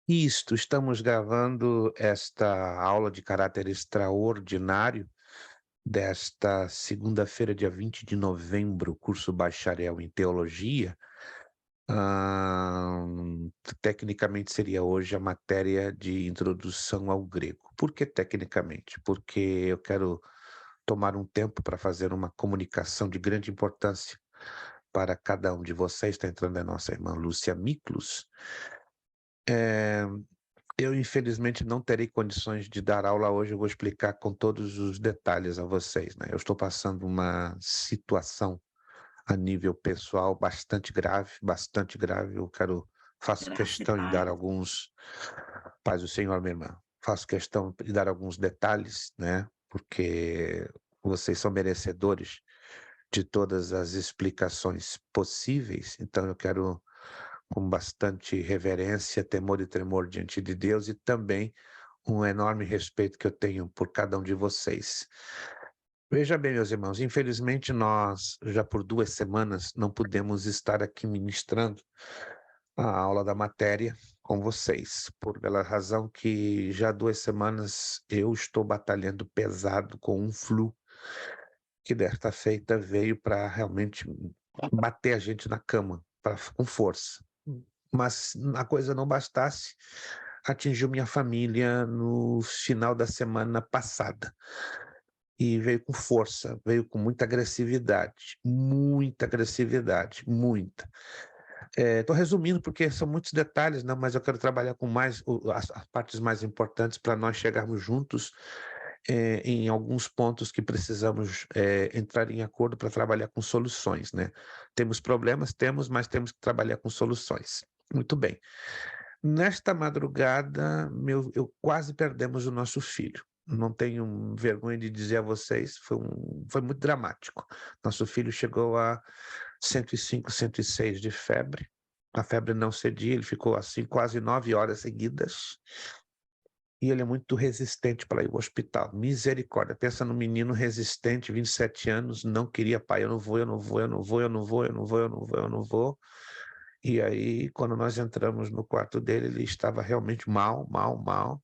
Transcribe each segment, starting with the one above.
Isto, estamos gravando esta aula de caráter extraordinário desta segunda-feira, dia 20 de novembro, curso bacharel em teologia. Hã, Tecnicamente seria hoje a matéria de introdução ao grego. Por que tecnicamente? Porque eu quero tomar um tempo para fazer uma comunicação de grande importância para cada um de vocês. Está entrando a nossa irmã Lúcia Miklos. Eh Eu, infelizmente, não terei condições de dar aula hoje, eu vou explicar com todos os detalhes a vocês, né. Eu estou passando uma situação a nível pessoal bastante grave, faço Graça e questão em dar paz. alguns paz do Senhor, minha irmã, faço questão de dar alguns detalhes, né, porque vocês são merecedores de todas as explicações possíveis, então eu quero com bastante reverência, temor e tremor diante de Deus e também um enorme respeito que eu tenho por cada um de vocês. Veja bem, meus irmãos, infelizmente nós já por 2 semanas não pudemos estar aqui ministrando a aula da matéria com vocês, pela razão que já 2 semanas eu estou batalhando pesado com um flu, que desta feita veio para realmente bater a gente na cama, com força. Mas a coisa não bastasse, atingiu minha família no final da semana passada. E veio com força, veio com muita agressividade, muita. Estou resumindo porque são muitos detalhes, né, mas eu quero trabalhar com mais as partes mais importantes para nós chegarmos juntos, em alguns pontos que precisamos, entrar em acordo para trabalhar com soluções, né. Temos problemas? Temos, mas temos que trabalhar com soluções. Muito bem. Nesta madrugada, eu quase perdemos o nosso filho. Não tenho vergonha de dizer a vocês, foi muito dramático. Nosso filho chegou a 105, 106 de febre. A febre não cedia, ele ficou assim quase 9 horas seguidas. E ele é muito resistente para ir ao hospital. Misericórdia, pensa num menino resistente, 27 anos, não queria: "Pai, eu não vou, eu não vou, eu não vou, eu não vou, eu não vou, eu não vou, eu não vou". E aí, quando nós entramos no quarto dele, ele estava realmente mal, mal, mal,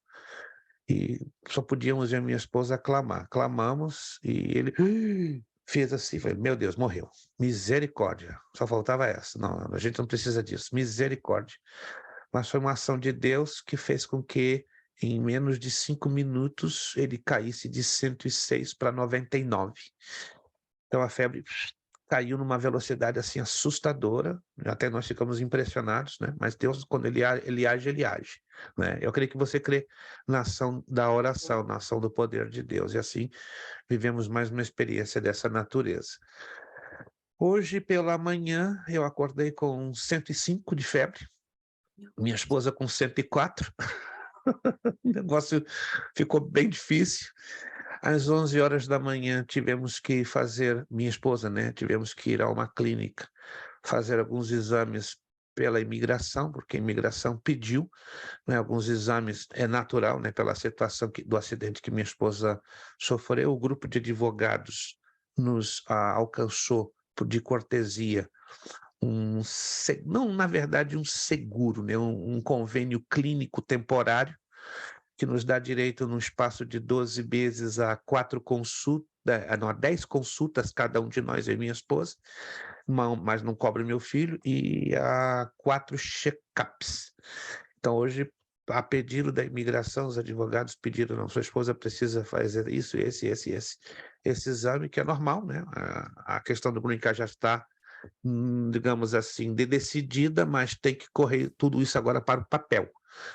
e só podíamos eu e minha esposa clamar. Clamamos e ele fez assim, falei: "Meu Deus, morreu. Misericórdia", só faltava essa. Não, a gente não precisa disso, misericórdia. Mas foi uma ação de Deus que fez com que, em menos de 5 minutos, ele caísse de 106 para 99. Então a febre caiu numa velocidade, assim, assustadora, até nós ficamos impressionados, né, mas Deus quando ele age, né. Eu creio que você crê na ação da oração, na ação do poder de Deus, e assim vivemos mais uma experiência dessa natureza. Hoje pela manhã eu acordei com 105 de febre, Meu minha Deus. esposa com 104, o negócio ficou bem difícil. Às 11 horas da manhã tivemos que fazer minha esposa, né, tivemos que ir a uma clínica, fazer alguns exames pela imigração, porque a imigração pediu, né, alguns exames, é natural, né, pela situação do acidente que minha esposa sofreu. O grupo de advogados nos alcançou de cortesia não, na verdade, um seguro, né, um convênio clínico temporário, que nos dá direito, num espaço de 12 meses, a 4 consultas, não, a 10 consultas, cada um de nós, eu e minha esposa, mas não cobre meu filho, e a 4 check-ups. Então, hoje, a pedido da imigração, os advogados pediram: "Não, sua esposa precisa fazer isso, esse exame", que é normal, né? A questão do green card já está, digamos assim, decidida, mas tem que correr tudo isso agora para o papel,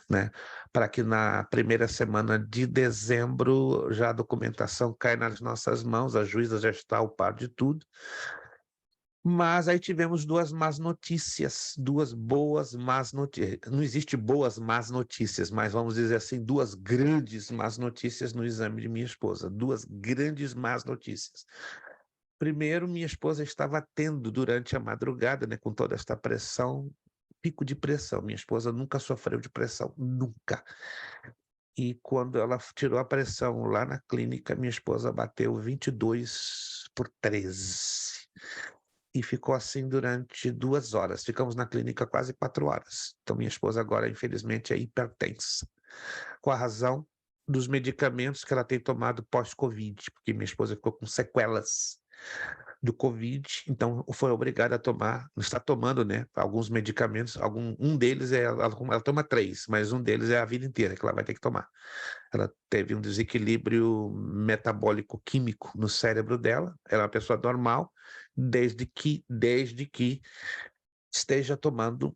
né? Para que na primeira semana de dezembro já a documentação caia nas nossas mãos, a juíza já está ao par de tudo. Mas aí tivemos 2 más notícias, 2 boas más notícias. Não existe boas más notícias, mas vamos dizer assim, 2 grandes más notícias no exame de minha esposa, 2 grandes más notícias. Primeiro, minha esposa estava tendo durante a madrugada, né, com toda esta pressão, pico de pressão. Minha esposa nunca sofreu de pressão, nunca. E quando ela tirou a pressão lá na clínica, minha esposa bateu 22/13. e ficou assim durante 2 horas. Ficamos na clínica quase 4 horas. Então, minha esposa agora, infelizmente, é hipertensa, com a razão dos medicamentos que ela tem tomado pós-Covid, porque minha esposa ficou com sequelas do Covid, então foi obrigada a tomar, está tomando, né, alguns medicamentos, um deles ela toma 3, mas um deles é a vida inteira que ela vai ter que tomar. Ela teve um desequilíbrio metabólico químico no cérebro dela, ela é uma pessoa normal, desde que esteja tomando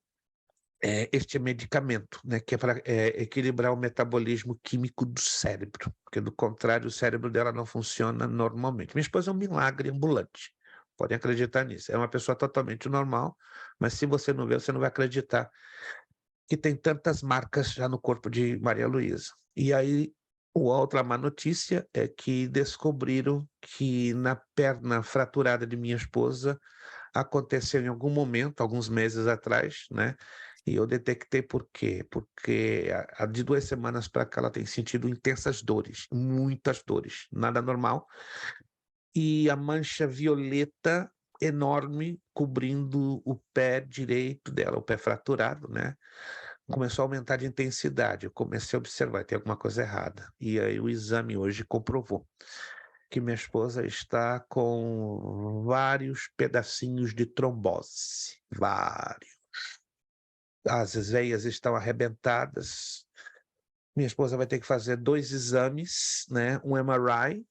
este medicamento, né, que é para equilibrar o metabolismo químico do cérebro, porque do contrário o cérebro dela não funciona normalmente. Minha esposa é um milagre ambulante, podem acreditar nisso. É uma pessoa totalmente normal, mas se você não vê, você não vai acreditar que tem tantas marcas já no corpo de Maria Luísa. E aí, a outra má notícia é que descobriram que na perna fraturada de minha esposa aconteceu em algum momento, alguns meses atrás, né? E eu detectei por quê? Porque de 2 semanas para cá ela tem sentido intensas dores, muitas dores, nada normal. E a mancha violeta enorme cobrindo o pé direito dela, o pé fraturado, né? Começou a aumentar de intensidade. Eu comecei a observar, tem alguma coisa errada. E aí o exame hoje comprovou que minha esposa está com vários pedacinhos de trombose, vários. As veias estão arrebentadas. Minha esposa vai ter que fazer 2 exames, né? Um MRI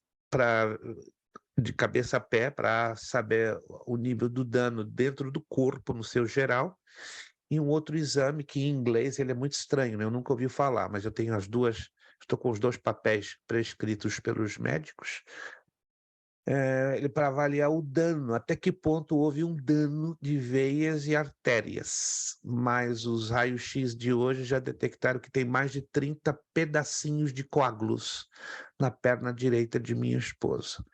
de cabeça a pé para saber o nível do dano dentro do corpo, no seu geral, e um outro exame que em inglês ele é muito estranho, né? Eu nunca ouvi falar, mas eu tenho estou com os 2 papéis prescritos pelos médicos, para avaliar o dano, até que ponto houve um dano de veias e artérias. Mas os raios-x de hoje já detectaram que tem mais de 30 pedacinhos de coágulos na perna direita de minha esposa.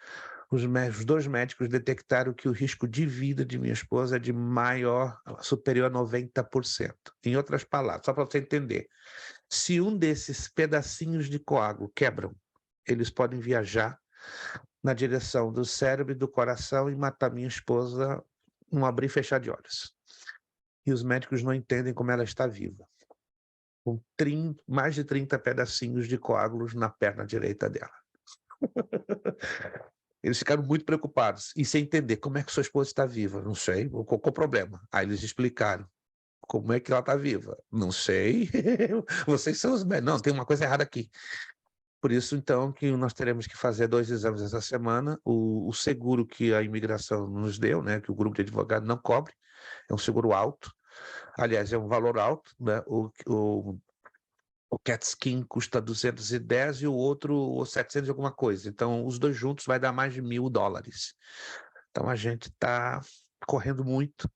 Os 2 médicos detectaram que o risco de vida de minha esposa é de superior a 90%. Em outras palavras, só para você entender, se um desses pedacinhos de coágulo quebram, eles podem viajar na direção do cérebro e do coração e matar minha esposa num abrir e fechar de olhos. E os médicos não entendem como ela está viva, com mais de 30 pedacinhos de coágulos na perna direita dela. Eles ficaram muito preocupados e sem entender como é que sua esposa está viva. Não sei, qual o problema? Aí eles explicaram. Como é que ela está viva? Não sei. Vocês são os médicos. Não, tem uma coisa errada aqui. Por isso, então, que nós teremos que fazer 2 exames essa semana. O seguro que a imigração nos deu, né, que o grupo de advogados não cobre, é um seguro alto. Aliás, é um valor alto, né? O CAT skin custa 210 e o outro 700 e alguma coisa. Então, os 2 juntos vai dar mais de $1.000. Então, a gente está correndo muito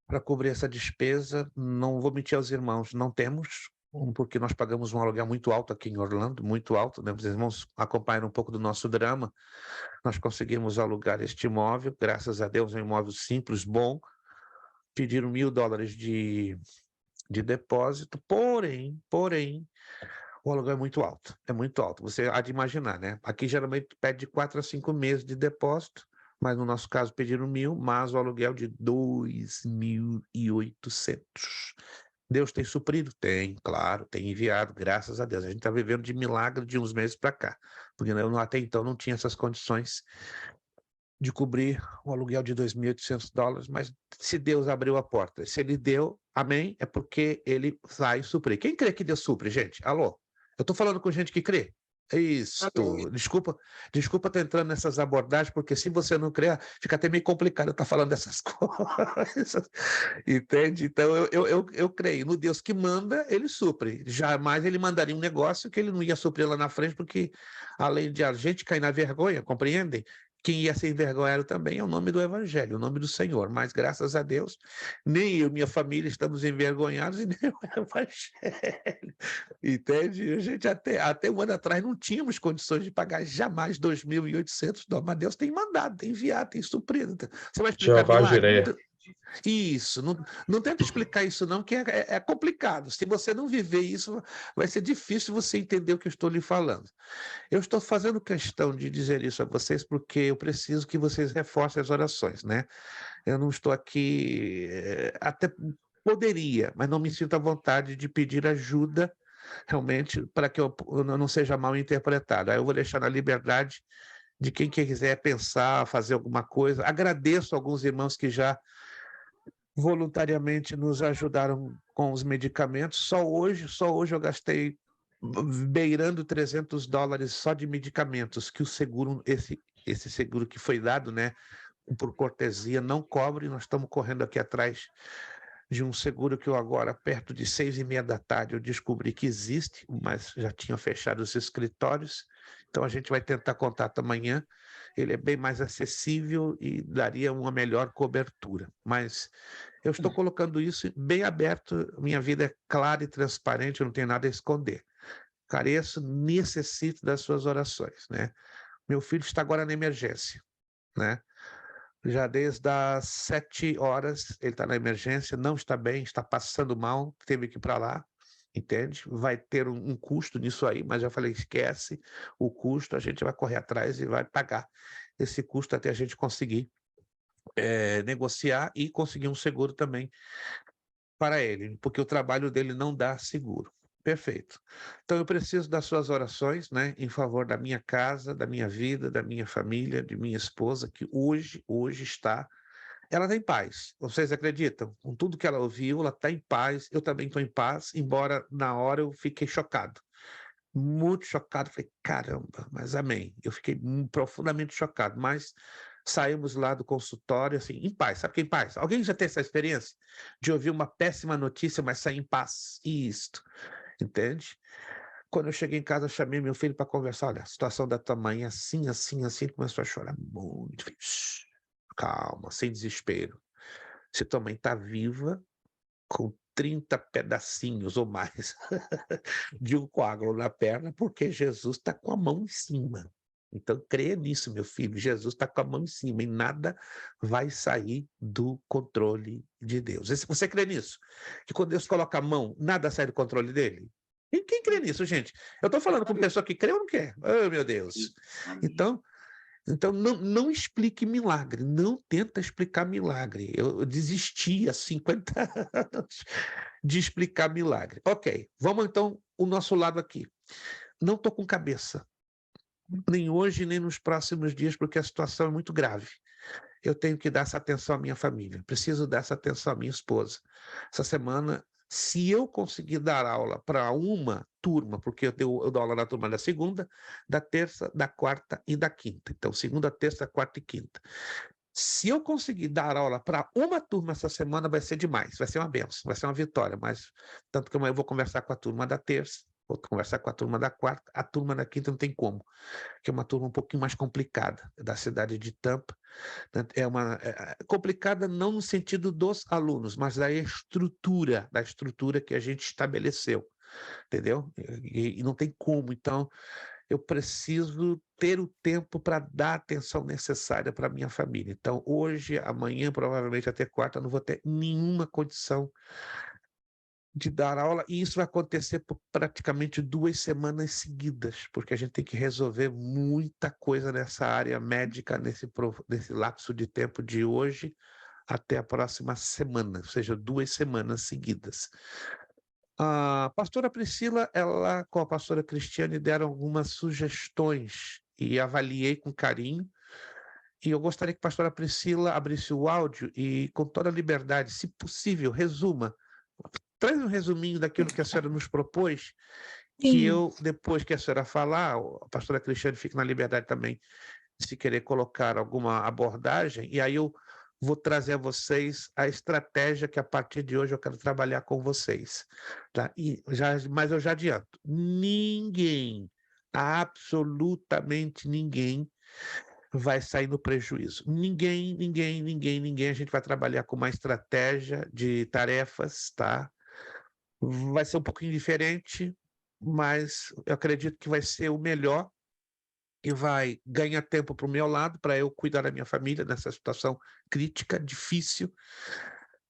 para cobrir essa despesa. Não vou mentir aos irmãos, não temos, porque nós pagamos um aluguel muito alto aqui em Orlando, muito alto, né? Os irmãos acompanham um pouco do nosso drama. Nós conseguimos alugar este imóvel, graças a Deus, é um imóvel simples, bom. Pediram $1.000 de depósito, porém, o aluguel é muito alto. Você há de imaginar, né? Aqui geralmente pede de 4 a 5 meses de depósito, mas no nosso caso pediram 1.000, mas o aluguel de 2.800. Deus tem suprido? Tem, claro, tem enviado, graças a Deus. A gente está vivendo de milagre de uns meses para cá, porque eu até então não tinha essas condições de cobrir um aluguel de $2.800, mas se Deus abriu a porta, se Ele deu, amém, é porque Ele vai suprir. Quem crê que Deus supre, gente? Alô? Eu estou falando com gente que crê? Isto, desculpa estar entrando nessas abordagens, porque se você não crer, fica até meio complicado eu estar falando dessas coisas, entende? Então eu creio no Deus que manda, Ele supre. Jamais Ele mandaria um negócio que Ele não ia suprir lá na frente, porque além de a gente cair na vergonha, compreendem? Quem ia ser envergonhado também é o nome do Evangelho, o nome do Senhor. Mas, graças a Deus, nem eu e minha família estamos envergonhados e nem o Evangelho. Entende? A gente até um ano atrás não tínhamos condições de pagar jamais $2.800, mas Deus tem mandado, tem enviado, tem suprido. Você vai explicar Jeová milagre? Jireh. Isso, não tenta explicar isso não, que é complicado. Se você não viver isso, vai ser difícil você entender o que eu estou lhe falando. Eu estou fazendo questão de dizer isso a vocês, porque eu preciso que vocês reforcem as orações, né? Eu não estou aqui, até poderia, mas não me sinto à vontade de pedir ajuda, realmente, para que eu não seja mal interpretado. Aí eu vou deixar na liberdade de quem quiser pensar, fazer alguma coisa. Agradeço a alguns irmãos que já voluntariamente nos ajudaram com os medicamentos. Só hoje eu gastei beirando $300 só de medicamentos, que o seguro, esse seguro que foi dado, né, por cortesia, não cobre. Nós estamos correndo aqui atrás de um seguro que eu agora, perto de 6h30 da tarde, eu descobri que existe, mas já tinha fechado os escritórios. Então a gente vai tentar contato amanhã. Ele é bem mais acessível e daria uma melhor cobertura. Mas eu estou colocando isso bem aberto, minha vida é clara e transparente, eu não tenho nada a esconder. Careço, necessito das suas orações, né? Meu filho está agora na emergência, né? Já desde as 7 horas ele está na emergência, não está bem, está passando mal, teve que ir para lá, entende? Vai ter um custo nisso aí, mas já falei, esquece o custo, a gente vai correr atrás e vai pagar esse custo até a gente conseguir negociar e conseguir um seguro também para ele, porque o trabalho dele não dá seguro. Perfeito. Então eu preciso das suas orações, né, em favor da minha casa, da minha vida, da minha família, de minha esposa, que hoje está, ela está em paz. Vocês acreditam? Com tudo que ela ouviu, ela está em paz, eu também estou em paz, embora na hora eu fiquei chocado. Muito chocado, falei, caramba, mas amém. Eu fiquei profundamente chocado, mas saímos lá do consultório, assim, em paz. Sabe o que é em paz? Alguém já tem essa experiência de ouvir uma péssima notícia, mas sair em paz? Isto, entende? Quando eu cheguei em casa, eu chamei meu filho para conversar. Olha, a situação da tua mãe é assim, assim, assim. Ele começou a chorar muito. Falei, "Shh, calma, sem desespero. Se tua mãe está viva, com 30 pedacinhos ou mais de um coágulo na perna, porque Jesus está com a mão em cima. Então, creia nisso, meu filho. Jesus está com a mão em cima e nada vai sair do controle de Deus. Você crê nisso? Que quando Deus coloca a mão, nada sai do controle dele? E quem crê nisso, gente? Eu estou falando com pessoa que crê ou não quer? Oh, meu Deus. Então não explique milagre, não tenta explicar milagre. Eu desisti há 50 anos de explicar milagre. Ok, vamos então o nosso lado aqui. Não estou com cabeça, nem hoje, nem nos próximos dias, porque a situação é muito grave. Eu tenho que dar essa atenção à minha família, preciso dar essa atenção à minha esposa. Essa semana, se eu conseguir dar aula para uma turma, porque eu dou aula na turma da segunda, da terça, da quarta e da quinta. Então, segunda, terça, quarta e quinta. Se eu conseguir dar aula para uma turma essa semana, vai ser demais, vai ser uma benção, vai ser uma vitória, mas tanto que amanhã eu vou conversar com a turma da terça, vou conversar com a turma da quarta, a turma da quinta não tem como, que é uma turma um pouquinho mais complicada, da cidade de Tampa. Complicada não no sentido dos alunos, mas da estrutura que a gente estabeleceu, entendeu? E não tem como, então eu preciso ter o tempo para dar a atenção necessária para a minha família. Então, hoje, amanhã, provavelmente até quarta, eu não vou ter nenhuma condição de dar aula, e isso vai acontecer por praticamente 2 semanas seguidas, porque a gente tem que resolver muita coisa nessa área médica, nesse lapso de tempo de hoje até a próxima semana, ou seja, 2 semanas seguidas. A pastora Priscila, ela com a pastora Cristiane deram algumas sugestões e avaliei com carinho, e eu gostaria que a pastora Priscila abrisse o áudio e, com toda a liberdade, se possível, traz um resuminho daquilo que a senhora nos propôs, que Sim, eu, depois que a senhora falar, a pastora Cristiane fica na liberdade também de se querer colocar alguma abordagem, e aí eu vou trazer a vocês a estratégia que a partir de hoje eu quero trabalhar com vocês. Tá? Mas eu já adianto, ninguém, absolutamente ninguém, vai sair no prejuízo. Ninguém. A gente vai trabalhar com uma estratégia de tarefas, tá? Vai ser um pouquinho diferente, mas eu acredito que vai ser o melhor que vai ganhar tempo para o meu lado, para eu cuidar da minha família nessa situação crítica, difícil,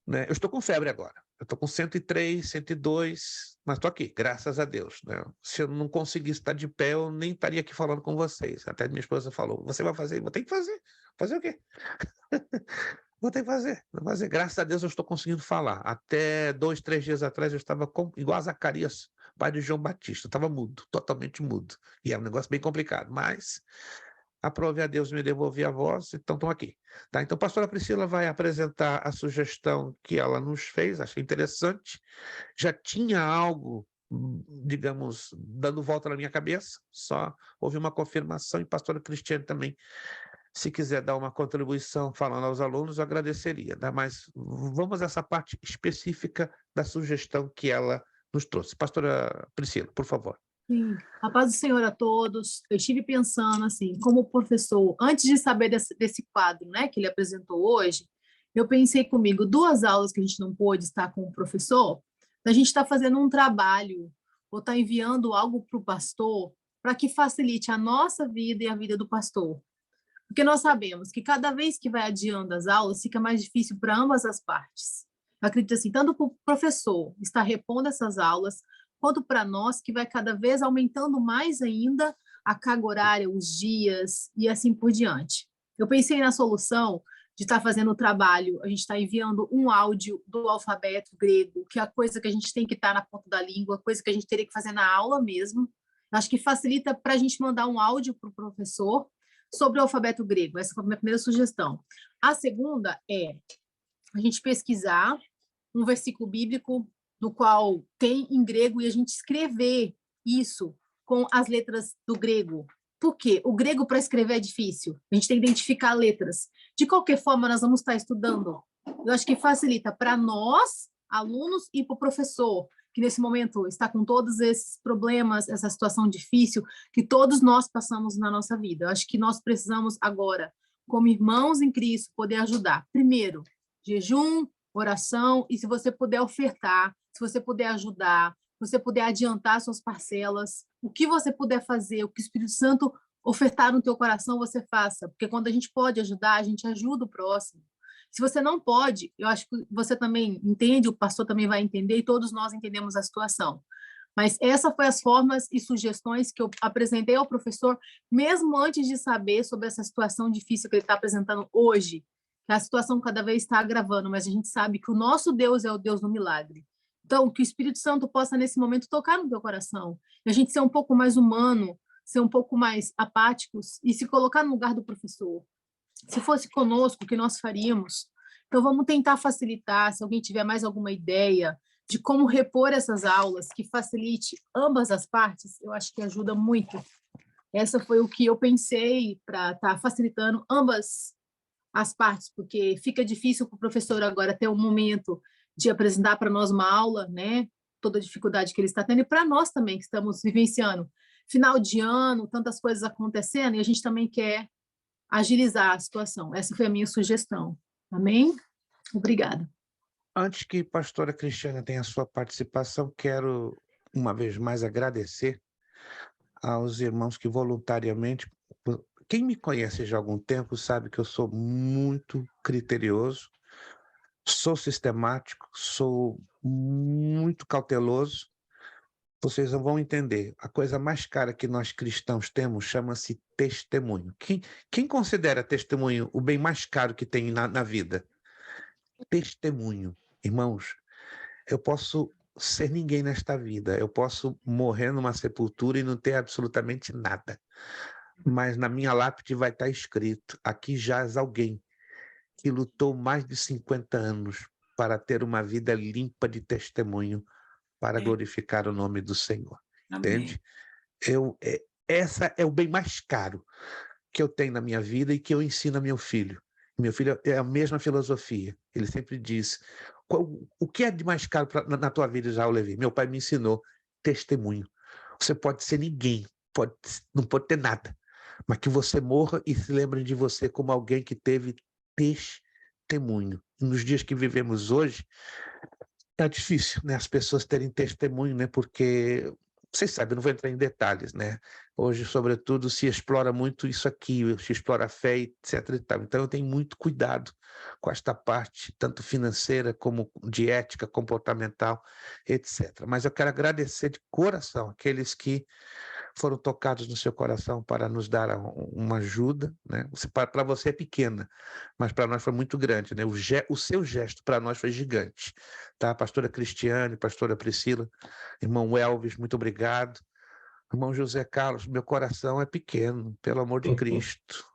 né? Eu estou com febre agora. Eu estou com 103, 102, mas estou aqui, graças a Deus, né? Se eu não conseguisse estar de pé, eu nem estaria aqui falando com vocês. Até minha esposa falou: você vai fazer? Vou ter que fazer. Fazer o quê? Vou ter que fazer. Vou fazer. Graças a Deus eu estou conseguindo falar. Até 2, 3 dias atrás eu estava igual a Zacarias, pai de João Batista. Eu estava mudo, totalmente mudo. E é um negócio bem complicado, mas aprove a Deus me devolver a voz, então estão aqui. Tá? Então, a pastora Priscila vai apresentar a sugestão que ela nos fez, achei interessante. Já tinha algo, digamos, dando volta na minha cabeça, só houve uma confirmação, e pastora Cristiane também, se quiser dar uma contribuição falando aos alunos, eu agradeceria. Tá? Mas vamos a essa parte específica da sugestão que ela nos trouxe. Pastora Priscila, por favor. Sim. A paz do Senhor a todos. Eu estive pensando assim, como professor, antes de saber desse quadro, né, que ele apresentou hoje, eu pensei comigo, 2 aulas que a gente não pôde estar com o professor, a gente está fazendo um trabalho ou está enviando algo para o pastor para que facilite a nossa vida e a vida do pastor. Porque nós sabemos que cada vez que vai adiando as aulas, fica mais difícil para ambas as partes. Eu acredito assim, tanto para o professor estar repondo essas aulas, quanto para nós, que vai cada vez aumentando mais ainda a carga horária, os dias e assim por diante. Eu pensei na solução de estar fazendo o trabalho, a gente está enviando um áudio do alfabeto grego, que é a coisa que a gente tem que estar na ponta da língua, coisa que a gente teria que fazer na aula mesmo. Acho que facilita para a gente mandar um áudio para o professor sobre o alfabeto grego. Essa foi a minha primeira sugestão. A segunda é a gente pesquisar um versículo bíblico no qual tem em grego e a gente escrever isso com as letras do grego. Por quê? O grego para escrever é difícil. A gente tem que identificar letras. De qualquer forma, nós vamos estar estudando. Eu acho que facilita para nós, alunos, e para o professor, que nesse momento está com todos esses problemas, essa situação difícil que todos nós passamos na nossa vida. Eu acho que nós precisamos agora, como irmãos em Cristo, poder ajudar. Primeiro, jejum, oração, e se você puder ofertar, se você puder ajudar, se você puder adiantar suas parcelas, o que você puder fazer, o que o Espírito Santo ofertar no teu coração, você faça, porque quando a gente pode ajudar, a gente ajuda o próximo. Se você não pode, eu acho que você também entende, o pastor também vai entender, e todos nós entendemos a situação. Mas essa foi as formas e sugestões que eu apresentei ao professor, mesmo antes de saber sobre essa situação difícil que ele está apresentando hoje, que a situação cada vez está agravando, mas a gente sabe que o nosso Deus é o Deus do milagre. Então, que o Espírito Santo possa, nesse momento, tocar no teu coração, e a gente ser um pouco mais humano, ser um pouco mais apáticos e se colocar no lugar do professor. Se fosse conosco, o que nós faríamos? Então, vamos tentar facilitar, se alguém tiver mais alguma ideia de como repor essas aulas, que facilite ambas as partes, eu acho que ajuda muito. Essa foi o que eu pensei para estar facilitando ambas as partes, porque fica difícil para o professor agora ter um momento de apresentar para nós uma aula, né? Toda a dificuldade que ele está tendo, e para nós também, que estamos vivenciando final de ano, tantas coisas acontecendo, e a gente também quer agilizar a situação. Essa foi a minha sugestão. Amém? Obrigada. Antes que a pastora Cristiana tenha a sua participação, quero, uma vez mais, agradecer aos irmãos que voluntariamente... Quem me conhece já há algum tempo sabe que eu sou muito criterioso, sou sistemático, sou muito cauteloso. Vocês não vão entender. A coisa mais cara que nós cristãos temos chama-se testemunho. Quem considera testemunho o bem mais caro que tem na vida? Testemunho. Irmãos, eu posso ser ninguém nesta vida, eu posso morrer numa sepultura e não ter absolutamente nada. Mas na minha lápide vai estar escrito: aqui jaz alguém que lutou mais de 50 anos para ter uma vida limpa de testemunho, para glorificar o nome do Senhor. Entende? Essa é o bem mais caro que eu tenho na minha vida e que eu ensino a meu filho. Meu filho é a mesma filosofia. Ele sempre diz: o que é de mais caro na tua vida, Israel Levi? Meu pai me ensinou: testemunho. Você pode ser ninguém, não pode ter nada, mas que você morra e se lembrem de você como alguém que teve testemunho. E nos dias que vivemos hoje, tá difícil, né? As pessoas terem testemunho, né? Porque, vocês sabem, eu não vou entrar em detalhes, né? Hoje, sobretudo, se explora muito isso aqui, se explora a fé, etc. e tal. Então, eu tenho muito cuidado com esta parte, tanto financeira como de ética, comportamental, etc. Mas eu quero agradecer de coração aqueles que foram tocados no seu coração para nos dar uma ajuda, né? Para você é pequena, mas para nós foi muito grande, né? O seu gesto para nós foi gigante, tá? Pastora Cristiane, pastora Priscila, irmão Elvis, muito obrigado. Irmão José Carlos, meu coração é pequeno, pelo amor de Cristo.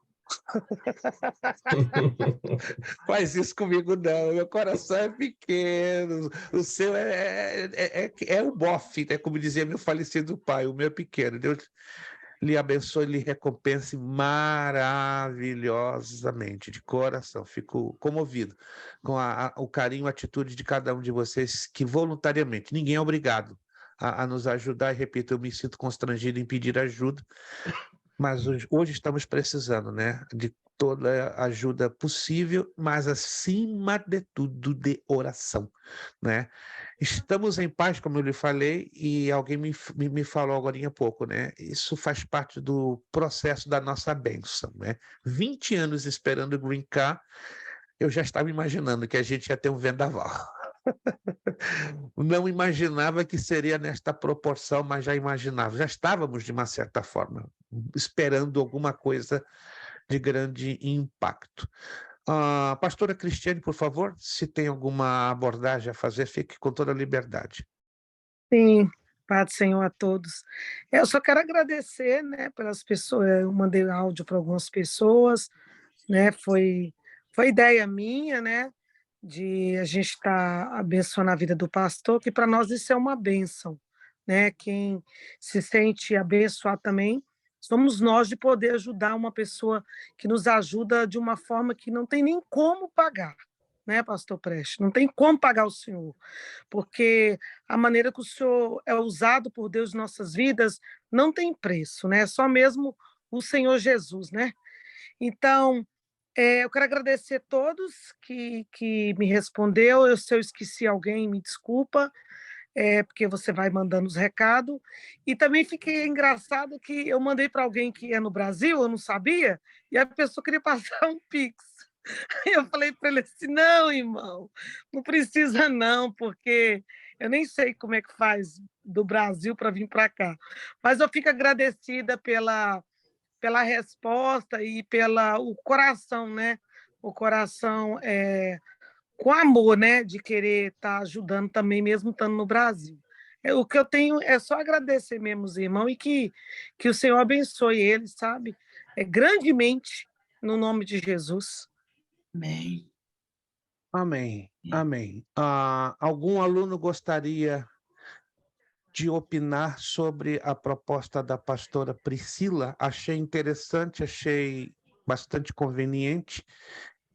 Faz isso comigo não, meu coração é pequeno, o seu é o bofe, né? Como dizia meu falecido pai, o meu é pequeno. Deus lhe abençoe, lhe recompense maravilhosamente, de coração. Fico comovido com o carinho, a atitude de cada um de vocês que voluntariamente, ninguém é obrigado a nos ajudar, e repito, eu me sinto constrangido em pedir ajuda, mas hoje estamos precisando, né, de toda a ajuda possível, mas acima de tudo de oração, né? Estamos em paz, como eu lhe falei, e alguém me falou agora há pouco, né? Isso faz parte do processo da nossa bênção, né? 20 anos esperando o Green Card, eu já estava imaginando que a gente ia ter um vendaval. Não imaginava que seria nesta proporção, mas já imaginava. Já estávamos, de uma certa forma, esperando alguma coisa de grande impacto. Pastora Cristiane, por favor, se tem alguma abordagem a fazer, fique com toda a liberdade. Sim, paz do Senhor a todos. Eu só quero agradecer, né, pelas pessoas. Eu mandei áudio para algumas pessoas, né? Foi ideia minha, né, de a gente estar abençoando a vida do pastor, que para nós isso é uma bênção, né? Quem se sente abençoado também somos nós de poder ajudar uma pessoa que nos ajuda de uma forma que não tem nem como pagar, né, pastor Preste? Não tem como pagar o senhor, porque a maneira que o senhor é usado por Deus em nossas vidas não tem preço, né? Só mesmo o Senhor Jesus, né? Então, eu quero agradecer a todos que me respondeu. Se eu esqueci alguém, me desculpa, porque você vai mandando os recados. E também fiquei engraçado que eu mandei para alguém que é no Brasil, eu não sabia, e a pessoa queria passar um Pix. Eu falei para ele assim: não, irmão, não precisa não, porque eu nem sei como é que faz do Brasil para vir para cá. Mas eu fico agradecida pela resposta e pelo coração, né? O coração com amor, né? De querer estar ajudando também, mesmo estando no Brasil. O que eu tenho é só agradecer mesmo os irmãos e que o Senhor abençoe eles, sabe? Grandemente, no nome de Jesus. Amém. Amém, amém. Algum aluno gostaria de opinar sobre a proposta da pastora Priscila? Achei interessante, achei bastante conveniente,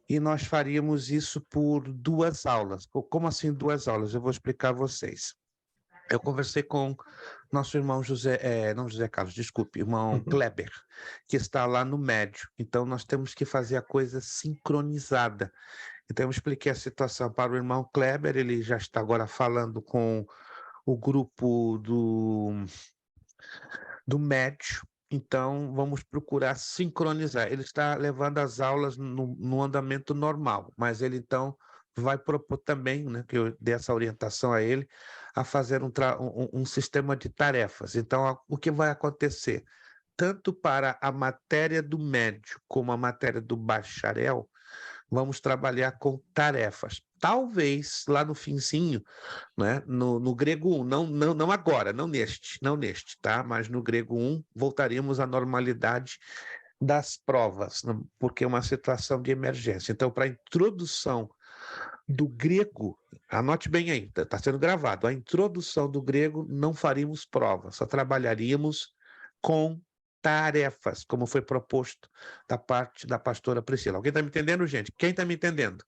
e nós faríamos isso por 2 aulas. Como assim 2 aulas? Eu vou explicar a vocês. Eu conversei com nosso irmão não José Carlos, desculpe, irmão Kleber, que está lá no médio. Então, nós temos que fazer a coisa sincronizada. Então, eu expliquei a situação para o irmão Kleber, ele já está agora falando com o grupo do médio. Então, vamos procurar sincronizar. Ele está levando as aulas no andamento normal, mas ele, então, vai propor também, né, que eu dei essa orientação a ele, a fazer um sistema de tarefas. Então, o que vai acontecer? Tanto para a matéria do médio como a matéria do bacharel, vamos trabalhar com tarefas. Talvez lá no finzinho, né, no grego 1, não agora, não neste, tá? Mas no grego 1 voltaríamos à normalidade das provas, porque é uma situação de emergência. Então, para a introdução do grego, anote bem aí, está sendo gravado, a introdução do grego não faríamos prova, só trabalharíamos com tarefas, como foi proposto da parte da pastora Priscila. Alguém está me entendendo, gente? Quem está me entendendo?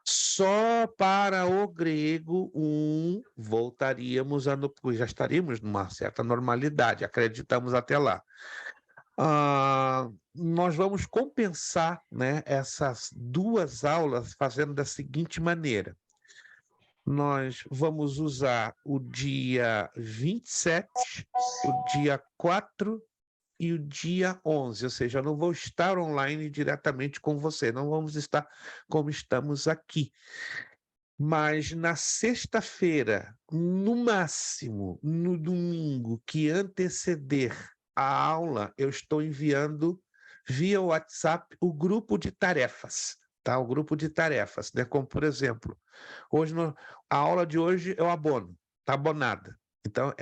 Só para o grego 1 voltaríamos já estaríamos numa certa normalidade, acreditamos até lá. Nós vamos compensar, né, essas 2 aulas fazendo da seguinte maneira. Nós vamos usar o dia 27, o dia 4 e o dia 11, ou seja, eu não vou estar online diretamente com você, não vamos estar como estamos aqui. Mas na sexta-feira, no máximo, no domingo que anteceder a aula, eu estou enviando via WhatsApp o grupo de tarefas, tá? O grupo de tarefas, né? Como, por exemplo, a aula de hoje é o abono, tá abonada. Então,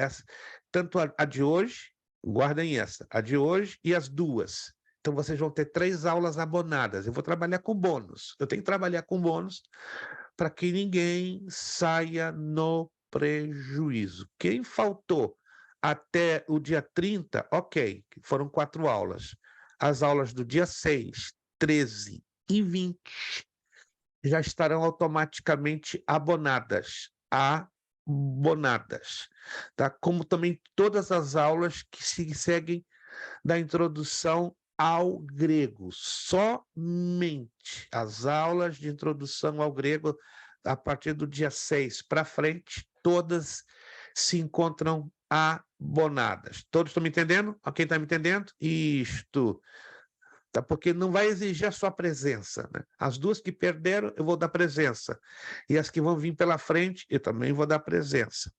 tanto a de hoje, guardem essa, a de hoje e as duas. Então, vocês vão ter 3 aulas abonadas. Eu vou trabalhar com bônus. Eu tenho que trabalhar com bônus para que ninguém saia no prejuízo. Quem faltou até o dia 30, ok, foram 4 aulas. As aulas do dia 6, 13 e 20 já estarão automaticamente abonadas, tá? Como também todas as aulas que se seguem da introdução ao grego, somente as aulas de introdução ao grego, a partir do dia 6 para frente, todas se encontram abonadas. Todos estão me entendendo? Quem está me entendendo? Isto. Tá? Porque não vai exigir a sua presença, né? As 2 que perderam, eu vou dar presença. E as que vão vir pela frente, eu também vou dar presença.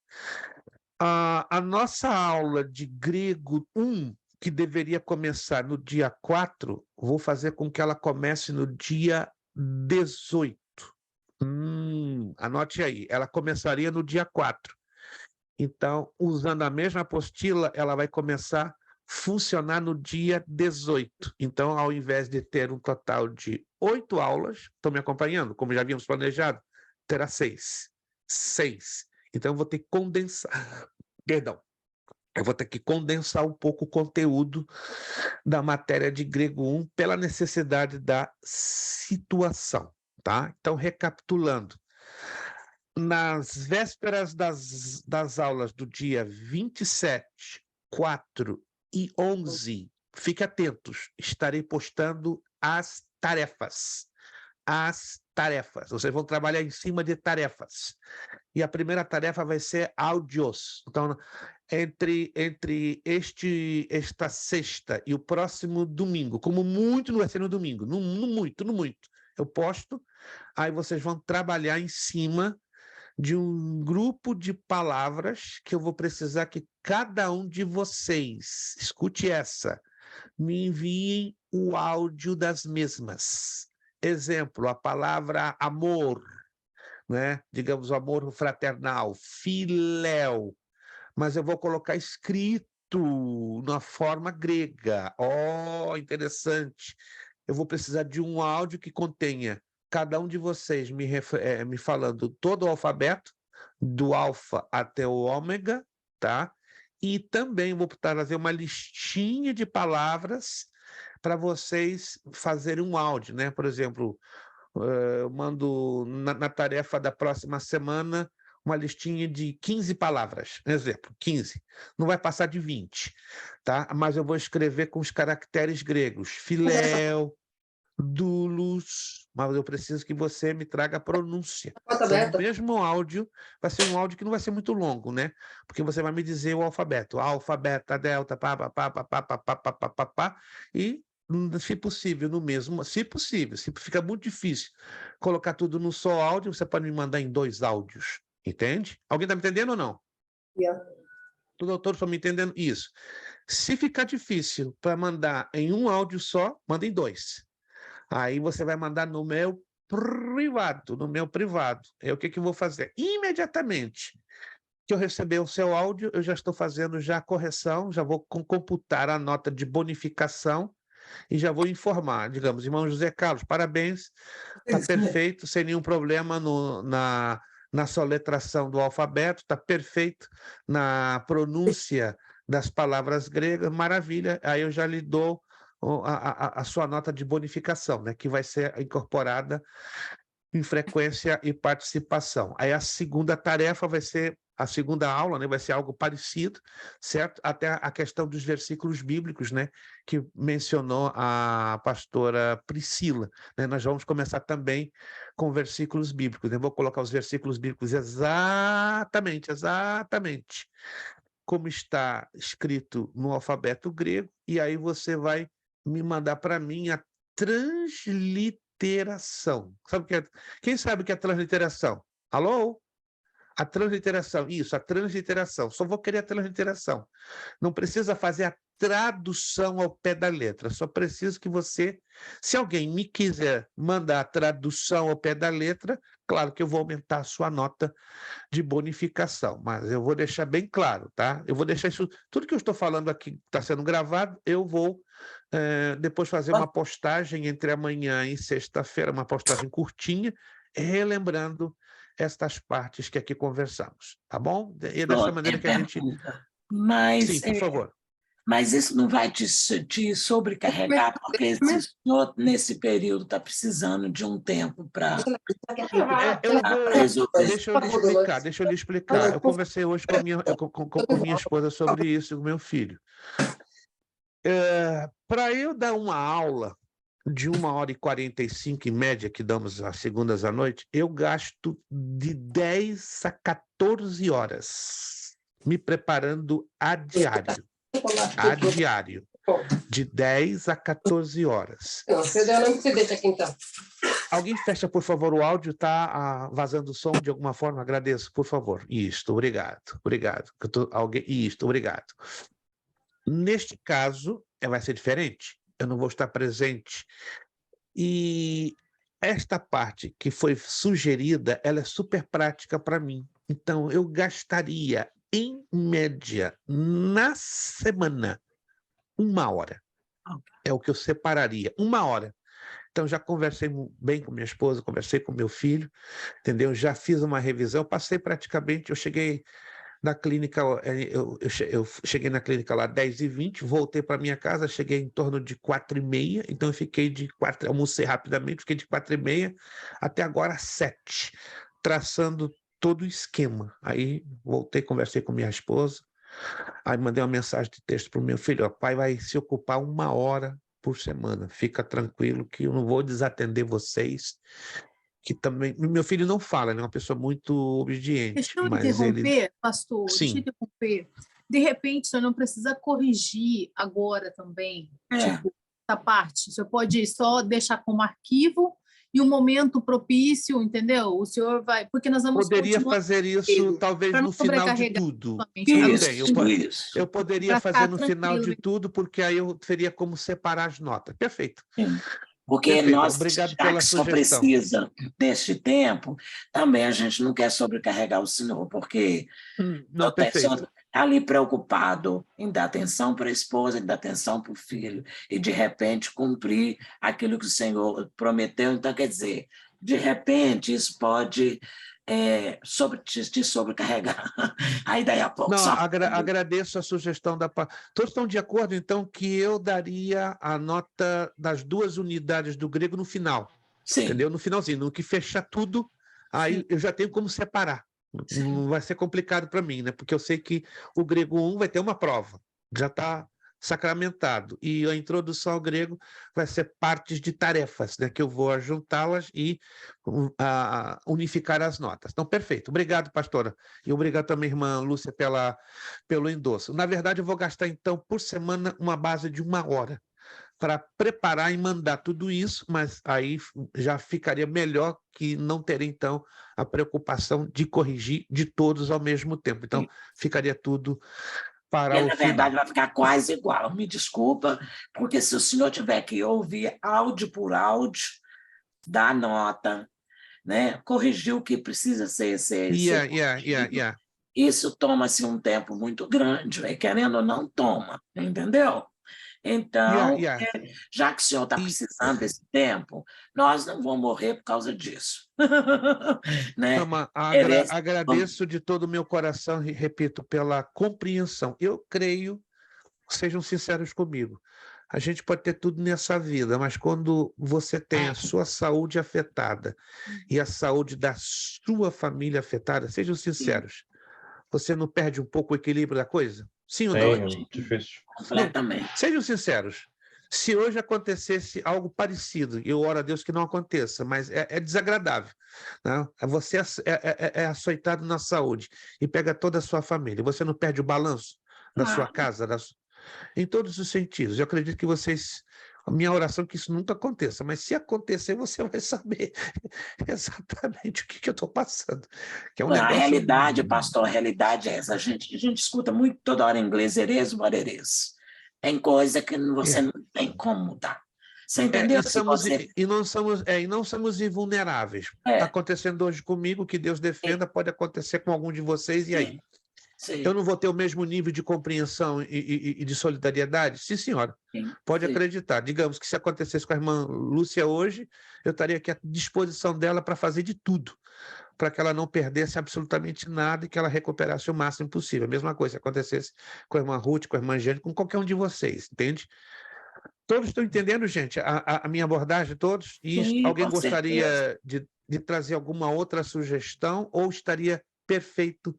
A nossa aula de grego 1, que deveria começar no dia 4, vou fazer com que ela comece no dia 18. Anote aí, ela começaria no dia 4. Então, usando a mesma apostila, ela vai começar a funcionar no dia 18. Então, ao invés de ter um total de 8 aulas, estão me acompanhando? Como já havíamos planejado, terá 6. 6. Então, eu vou ter que condensar. Perdão. Eu vou ter que condensar um pouco o conteúdo da matéria de grego 1 pela necessidade da situação, tá? Então, recapitulando, nas vésperas das aulas do dia 27, 4 e 11, fique atentos, estarei postando as tarefas. As tarefas. Vocês vão trabalhar em cima de tarefas. E a primeira tarefa vai ser áudios. Então, entre esta sexta e o próximo domingo, como muito não vai ser no domingo, no muito, eu posto, aí vocês vão trabalhar em cima de um grupo de palavras que eu vou precisar que cada um de vocês, escute essa, me enviem o áudio das mesmas. Exemplo, a palavra amor, né? Digamos, o amor fraternal, filéu, mas eu vou colocar escrito na forma grega. Oh, interessante. Eu vou precisar de um áudio que contenha cada um de vocês me falando todo o alfabeto, do alfa até o ômega, tá? E também vou trazer uma listinha de palavras para vocês fazerem um áudio, né? Por exemplo, eu mando na tarefa da próxima semana uma listinha de 15 palavras, exemplo, 15. Não vai passar de 20, tá? Mas eu vou escrever com os caracteres gregos, filéu, doulos, mas eu preciso que você me traga a pronúncia. Então, o mesmo áudio vai ser um áudio que não vai ser muito longo, né? Porque você vai me dizer o alfabeto, alfa, beta, delta, pá, pá, pá, pá, pá, pá, pá, pá, pá, pá, pá, e, se possível, no mesmo, se possível, se fica muito difícil colocar tudo num só áudio, você pode me mandar em 2 áudios, entende? Alguém está me entendendo ou não? Todos estão me entendendo? Isso. Se ficar difícil para mandar em um áudio só, manda em 2. Aí você vai mandar no meu privado, É o que eu vou fazer? Imediatamente que eu receber o seu áudio, eu já estou fazendo já a correção, já vou computar a nota de bonificação e já vou informar, digamos, irmão José Carlos, parabéns, está perfeito, sem nenhum problema na soletração do alfabeto, está perfeito na pronúncia das palavras gregas, maravilha, aí eu já lhe dou a sua nota de bonificação, né, que vai ser incorporada em frequência e participação. Aí a segunda tarefa vai ser, a segunda aula, né, vai ser algo parecido, certo? Até a questão dos versículos bíblicos, né, que mencionou a pastora Priscila, né? Nós vamos começar também com versículos bíblicos, né? Vou colocar os versículos bíblicos exatamente. como está escrito no alfabeto grego, e aí você vai me mandar para mim a transliteração. Sabe o que é? Quem sabe o que é transliteração? Alô? A transliteração, isso, a transliteração. Só vou querer a transliteração. Não precisa fazer a tradução ao pé da letra. Só preciso que você, se alguém me quiser mandar a tradução ao pé da letra, claro que eu vou aumentar a sua nota de bonificação, mas eu vou deixar bem claro, tá? Eu vou deixar isso, tudo que eu estou falando aqui está sendo gravado, eu vou depois fazer uma postagem entre amanhã e sexta-feira, uma postagem curtinha, relembrando estas partes que aqui conversamos, tá bom? E é dessa maneira que a gente... Mas, sim, por favor. Mas isso não vai te sobrecarregar, porque esse senhor, nesse período, está precisando de um tempo para resolver. Deixa eu lhe explicar. Eu conversei hoje com minha esposa sobre isso, com meu filho. Para eu dar uma aula de 1h45, em média, que damos às segundas à noite, eu gasto de 10 a 14 horas me preparando a diário. A diário. De 10 a 14 horas. Alguém fecha, por favor, o áudio, tá vazando o som de alguma forma? Agradeço, por favor. Isto, obrigado. Obrigado. Isto, obrigado. Neste caso, vai ser diferente. Eu não vou estar presente. E esta parte que foi sugerida, ela é super prática para mim. Então, eu gastaria, em média, na semana, 1 hora. É o que eu separaria, 1 hora. Então, já conversei bem com minha esposa, conversei com meu filho, entendeu? Já fiz uma revisão, passei praticamente, eu cheguei na clínica, eu cheguei na clínica lá 10h20, voltei para minha casa, cheguei em torno de 4h30, então eu fiquei almocei rapidamente, fiquei de 4h30 até agora 7, traçando todo o esquema. Aí voltei, conversei com minha esposa, aí mandei uma mensagem de texto para o meu filho: pai vai se ocupar 1 hora por semana, fica tranquilo que eu não vou desatender vocês, que também... Meu filho não fala, ele é uma pessoa muito obediente. Deixa eu mas interromper, pastor, Sim. deixa eu interromper. De repente, o senhor não precisa corrigir agora também, tipo, essa parte. O senhor pode só deixar como arquivo e um momento propício, entendeu? O senhor vai... Porque nós vamos... Poderia fazer isso, talvez, no final de tudo. Eu poderia fazer no final de tudo, porque aí eu teria como separar as notas. Perfeito. Porque Perfeito. nós, Obrigado já pela que só sugestão. precisa deste tempo, também a gente não quer sobrecarregar o senhor, porque não, perfeito. Está ali preocupado em dar atenção para a esposa, em dar atenção para o filho, e de repente cumprir aquilo que o Senhor prometeu. Então, quer dizer, de repente isso pode te sobrecarregar. Aí daí a pouco... Não, agradeço a sugestão da... Todos estão de acordo, então, que eu daria a nota das 2 unidades do grego no final. Sim. Entendeu? No finalzinho, no que fechar tudo, aí eu já tenho como separar. Sim. Não vai ser complicado para mim, né? Porque eu sei que o grego 1 vai ter uma prova, já está sacramentado, e a introdução ao grego vai ser partes de tarefas, né? Que eu vou juntá-las e unificar as notas. Então, perfeito. Obrigado, pastora. E obrigado também, irmã Lúcia, pelo endosso. Na verdade, eu vou gastar, então, por semana, uma base de 1 hora para preparar e mandar tudo isso, mas aí já ficaria melhor que não ter, então, a preocupação de corrigir de todos ao mesmo tempo. Então, ficaria tudo para o final. Na verdade, vai ficar quase igual. Me desculpa, porque se o senhor tiver que ouvir áudio por áudio, dá nota, né? Corrigir o que precisa ser isso toma-se um tempo muito grande, querendo ou não, toma, entendeu? Então, já que o senhor está precisando desse tempo, nós não vamos morrer por causa disso. Né? Agradeço de todo o meu coração, e repito, pela compreensão. Eu creio, sejam sinceros comigo, a gente pode ter tudo nessa vida, mas quando você tem a sua saúde afetada e a saúde da sua família afetada, sejam sinceros, você não perde um pouco o equilíbrio da coisa? Sim ou não? É difícil. Completamente. Sejam sinceros. Se hoje acontecesse algo parecido, eu oro a Deus que não aconteça, mas é desagradável, né? Você é açoitado na saúde e pega toda a sua família. Você não perde o balanço da sua Claro. casa, em todos os sentidos. Eu acredito que vocês... A minha oração é que isso nunca aconteça, mas se acontecer, você vai saber exatamente o que eu estou passando. Que é um A negócio... realidade, pastor, a realidade é essa. A gente escuta muito toda hora em inglês, eres what it is. Tem coisa que você não tem como mudar. Você entendeu? E não somos invulneráveis. É. Está acontecendo hoje comigo, que Deus defenda, pode acontecer com algum de vocês, e aí? Sim. Eu não vou ter o mesmo nível de compreensão e de solidariedade? Sim, senhora. Sim. Pode acreditar. Digamos que se acontecesse com a irmã Lúcia hoje, eu estaria aqui à disposição dela para fazer de tudo, para que ela não perdesse absolutamente nada e que ela recuperasse o máximo possível. A mesma coisa se acontecesse com a irmã Ruth, com a irmã Jane, com qualquer um de vocês, entende? Todos estão entendendo, gente, a minha abordagem, todos? E Sim, alguém com certeza. gostaria de trazer alguma outra sugestão ou estaria perfeito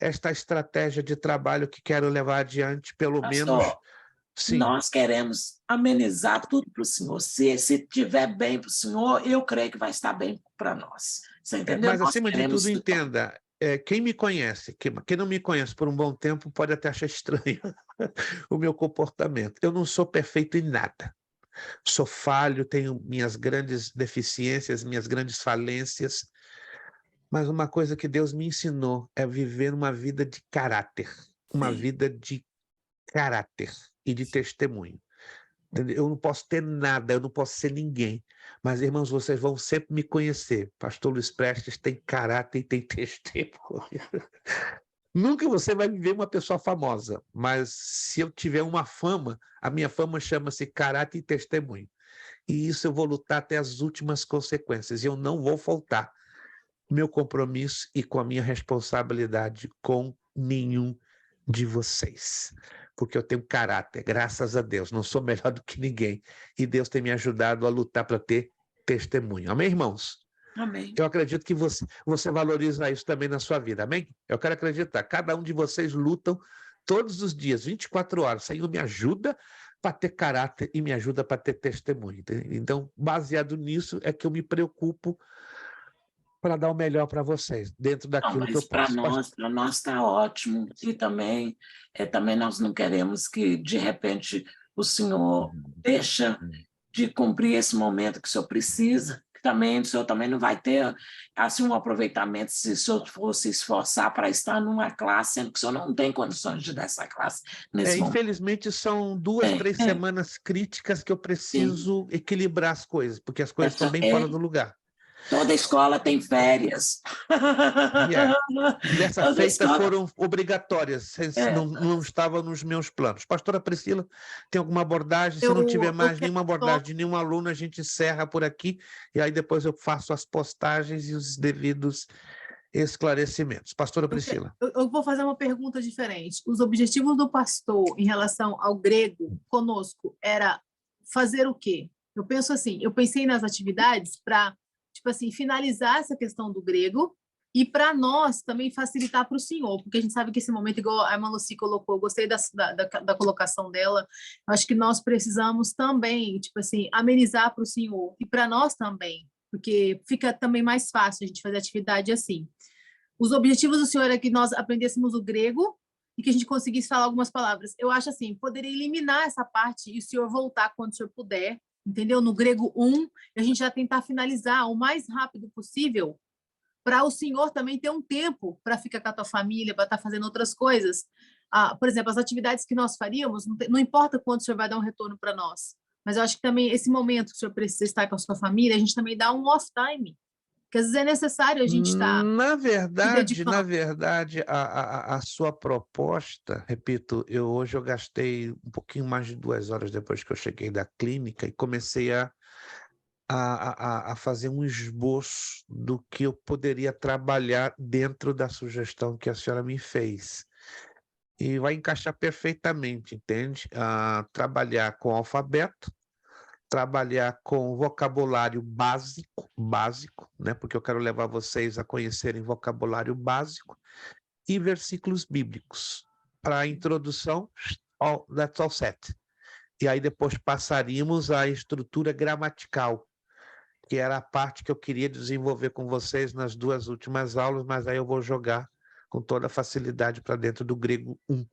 esta estratégia de trabalho que quero levar adiante, pelo menos? Pastor, Sim. nós queremos amenizar tudo para o senhor. Se estiver bem para o senhor, eu creio que vai estar bem para nós. Você entendeu? Mas, Nós acima de queremos tudo, entenda, quem me conhece, quem não me conhece por um bom tempo, pode até achar estranho o meu comportamento. Eu não sou perfeito em nada. Sou falho, tenho minhas grandes deficiências, minhas grandes falências, mas uma coisa que Deus me ensinou é viver uma vida de caráter, uma vida de caráter e de testemunho. Entendeu? Eu não posso ter nada, eu não posso ser ninguém, mas, irmãos, vocês vão sempre me conhecer. Pastor Luiz Prestes tem caráter e tem testemunho. Nunca você vai viver uma pessoa famosa, mas se eu tiver uma fama, a minha fama chama-se caráter e testemunho. E isso eu vou lutar até as últimas consequências. E eu não vou faltar meu compromisso e com a minha responsabilidade com nenhum de vocês. Porque eu tenho caráter, graças a Deus. Não sou melhor do que ninguém. E Deus tem me ajudado a lutar para ter testemunho. Amém, irmãos? Amém. Eu acredito que você valoriza isso também na sua vida, amém? Eu quero acreditar. Cada um de vocês lutam todos os dias, 24 horas. Senhor, me ajuda para ter caráter e me ajuda para ter testemunho. Entendeu? Então, baseado nisso, é que eu me preocupo para dar o melhor para vocês, dentro daquilo que eu posso. Para nós está ótimo. E também nós não queremos que, de repente, o senhor deixa de cumprir esse momento que o senhor precisa, que também o senhor também não vai ter assim, um aproveitamento se o senhor for se esforçar para estar numa classe, sendo que o senhor não tem condições de dar essa classe nesse momento. Infelizmente, são 2, 3 semanas críticas que eu preciso equilibrar as coisas, porque as coisas estão bem fora do lugar. Toda escola tem férias. Dessa feita foram obrigatórias, não estava nos meus planos. Pastora Priscila, tem alguma abordagem? Se não tiver mais nenhuma abordagem de nenhum aluno, a gente encerra por aqui, e aí depois eu faço as postagens e os devidos esclarecimentos. Pastora Priscila. Eu vou fazer uma pergunta diferente. Os objetivos do pastor em relação ao grego conosco era fazer o quê? Eu penso assim, eu pensei nas atividades para tipo assim, finalizar essa questão do grego e para nós também facilitar para o senhor, porque a gente sabe que esse momento, igual a irmã Lucy colocou, eu gostei da colocação dela, acho que nós precisamos também, tipo assim, amenizar para o senhor e para nós também, porque fica também mais fácil a gente fazer atividade assim. Os objetivos do senhor é que nós aprendêssemos o grego e que a gente conseguisse falar algumas palavras. Eu acho assim, poderia eliminar essa parte e o senhor voltar quando o senhor puder, entendeu? No grego 1, a gente já tentar finalizar o mais rápido possível para o senhor também ter um tempo para ficar com a tua família, para estar fazendo outras coisas. Por exemplo, as atividades que nós faríamos, não importa quando o senhor vai dar um retorno para nós, mas eu acho que também esse momento que o senhor precisa estar com a sua família, a gente também dá um off time, que às vezes é necessário a gente estar Na verdade, a sua proposta, repito, hoje eu gastei um pouquinho mais de 2 horas depois que eu cheguei da clínica e comecei a fazer um esboço do que eu poderia trabalhar dentro da sugestão que a senhora me fez. E vai encaixar perfeitamente, entende? Trabalhar com alfabeto, trabalhar com vocabulário básico, né? Porque eu quero levar vocês a conhecerem vocabulário básico e versículos bíblicos. Para a introdução, that's all set. e aí depois passaríamos à estrutura gramatical, que era a parte que eu queria desenvolver com vocês nas 2 últimas aulas, mas aí eu vou jogar com toda a facilidade para dentro do grego 1.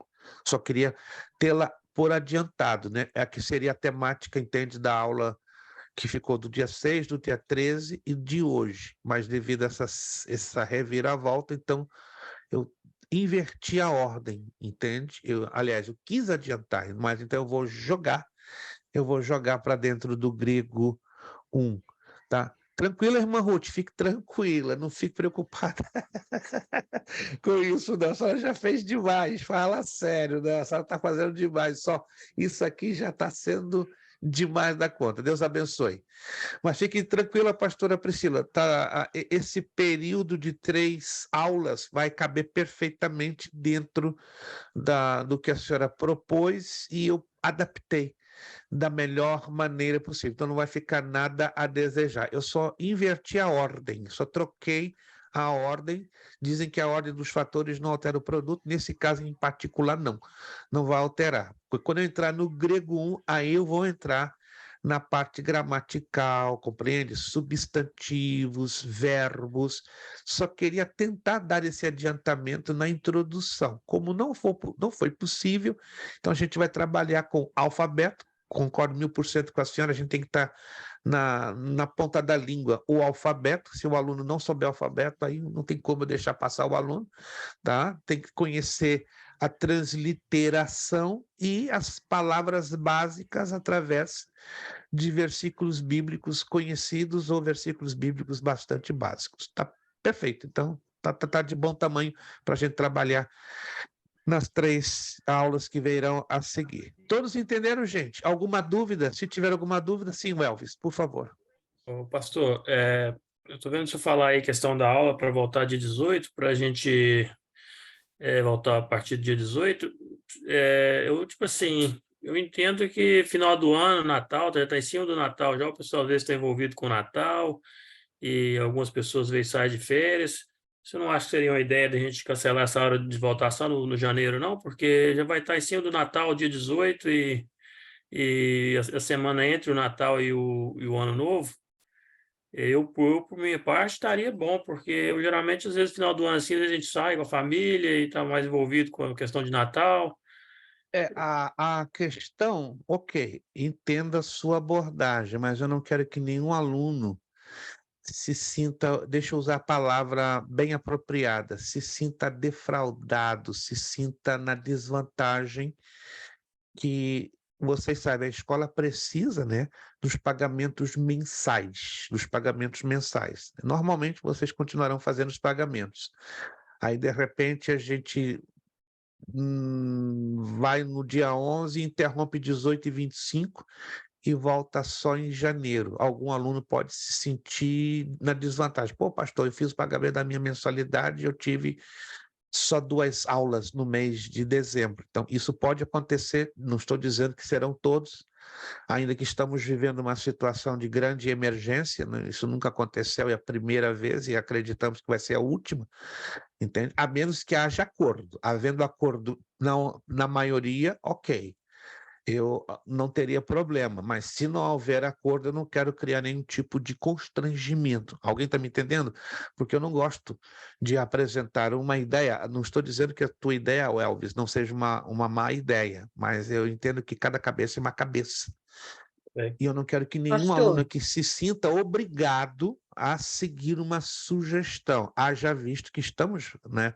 Só queria tê-la por adiantado, né? É que seria a temática, entende, da aula que ficou do dia 6, do dia 13 e de hoje. Mas devido a essa reviravolta, então, eu inverti a ordem, entende? Aliás, eu quis adiantar, mas então eu vou jogar para dentro do grego 1, tá? Tranquila, irmã Ruth, fique tranquila, não fique preocupada com isso, não. A senhora já fez demais, fala sério, né? A senhora está fazendo demais, só isso aqui já está sendo demais da conta. Deus abençoe. Mas fique tranquila, pastora Priscila, tá? Esse período de 3 aulas vai caber perfeitamente dentro do que a senhora propôs e eu adaptei da melhor maneira possível. Então não vai ficar nada a desejar. Eu só inverti a ordem, só troquei a ordem. Dizem que a ordem dos fatores não altera o produto, nesse caso em particular não vai alterar. Porque quando eu entrar no grego 1, aí eu vou entrar na parte gramatical, compreende? Substantivos, verbos. Só queria tentar dar esse adiantamento na introdução. Como não foi possível, então a gente vai trabalhar com alfabeto. Concordo 1000% com a senhora, a gente tem que estar na ponta da língua o alfabeto. Se o aluno não souber alfabeto, aí não tem como eu deixar passar o aluno, tá? Tem que conhecer a transliteração e as palavras básicas através de versículos bíblicos conhecidos ou versículos bíblicos bastante básicos. Tá perfeito, então tá de bom tamanho para a gente trabalhar nas 3 aulas que virão a seguir. Todos entenderam, gente? Alguma dúvida? Se tiver alguma dúvida, sim, Elvis, por favor. Ô, pastor, eu estou vendo você falar aí questão da aula para voltar dia 18, para a gente voltar a partir do dia 18. Tipo assim, eu entendo que final do ano, Natal, já está em cima do Natal, já o pessoal às vezes está envolvido com o Natal, e algumas pessoas às vezes saem de férias. Você não acha que seria uma ideia de a gente cancelar essa hora de voltar só no janeiro, não? Porque já vai estar em cima do Natal, dia 18, e a semana entre o Natal e o Ano Novo. Por minha parte, estaria bom, porque eu geralmente, às vezes, no final do ano, assim, às vezes a gente sai com a família e está mais envolvido com a questão de Natal. A questão, ok, entenda a sua abordagem, mas eu não quero que nenhum aluno se sinta, deixa eu usar a palavra bem apropriada, se sinta defraudado, se sinta na desvantagem que vocês sabem, a escola precisa, né, dos pagamentos mensais, dos pagamentos mensais. Normalmente vocês continuarão fazendo os pagamentos. Aí, de repente, a gente vai no dia 11, interrompe 18 e 25 e volta só em janeiro. Algum aluno pode se sentir na desvantagem. Pô, pastor, eu fiz o pagamento da minha mensalidade, eu tive só 2 aulas no mês de dezembro. Então, isso pode acontecer, não estou dizendo que serão todos, ainda que estamos vivendo uma situação de grande emergência, né? Isso nunca aconteceu, é a primeira vez e acreditamos que vai ser a última, entende? A menos que haja acordo. Havendo acordo na maioria, ok. Eu não teria problema, mas se não houver acordo, eu não quero criar nenhum tipo de constrangimento. Alguém está me entendendo? Porque eu não gosto de apresentar uma ideia. Não estou dizendo que a tua ideia, Elvis, não seja uma má ideia, mas eu entendo que cada cabeça é uma cabeça. E eu não quero que nenhum aluno aqui se sinta obrigado a seguir uma sugestão. Haja visto que estamos, né,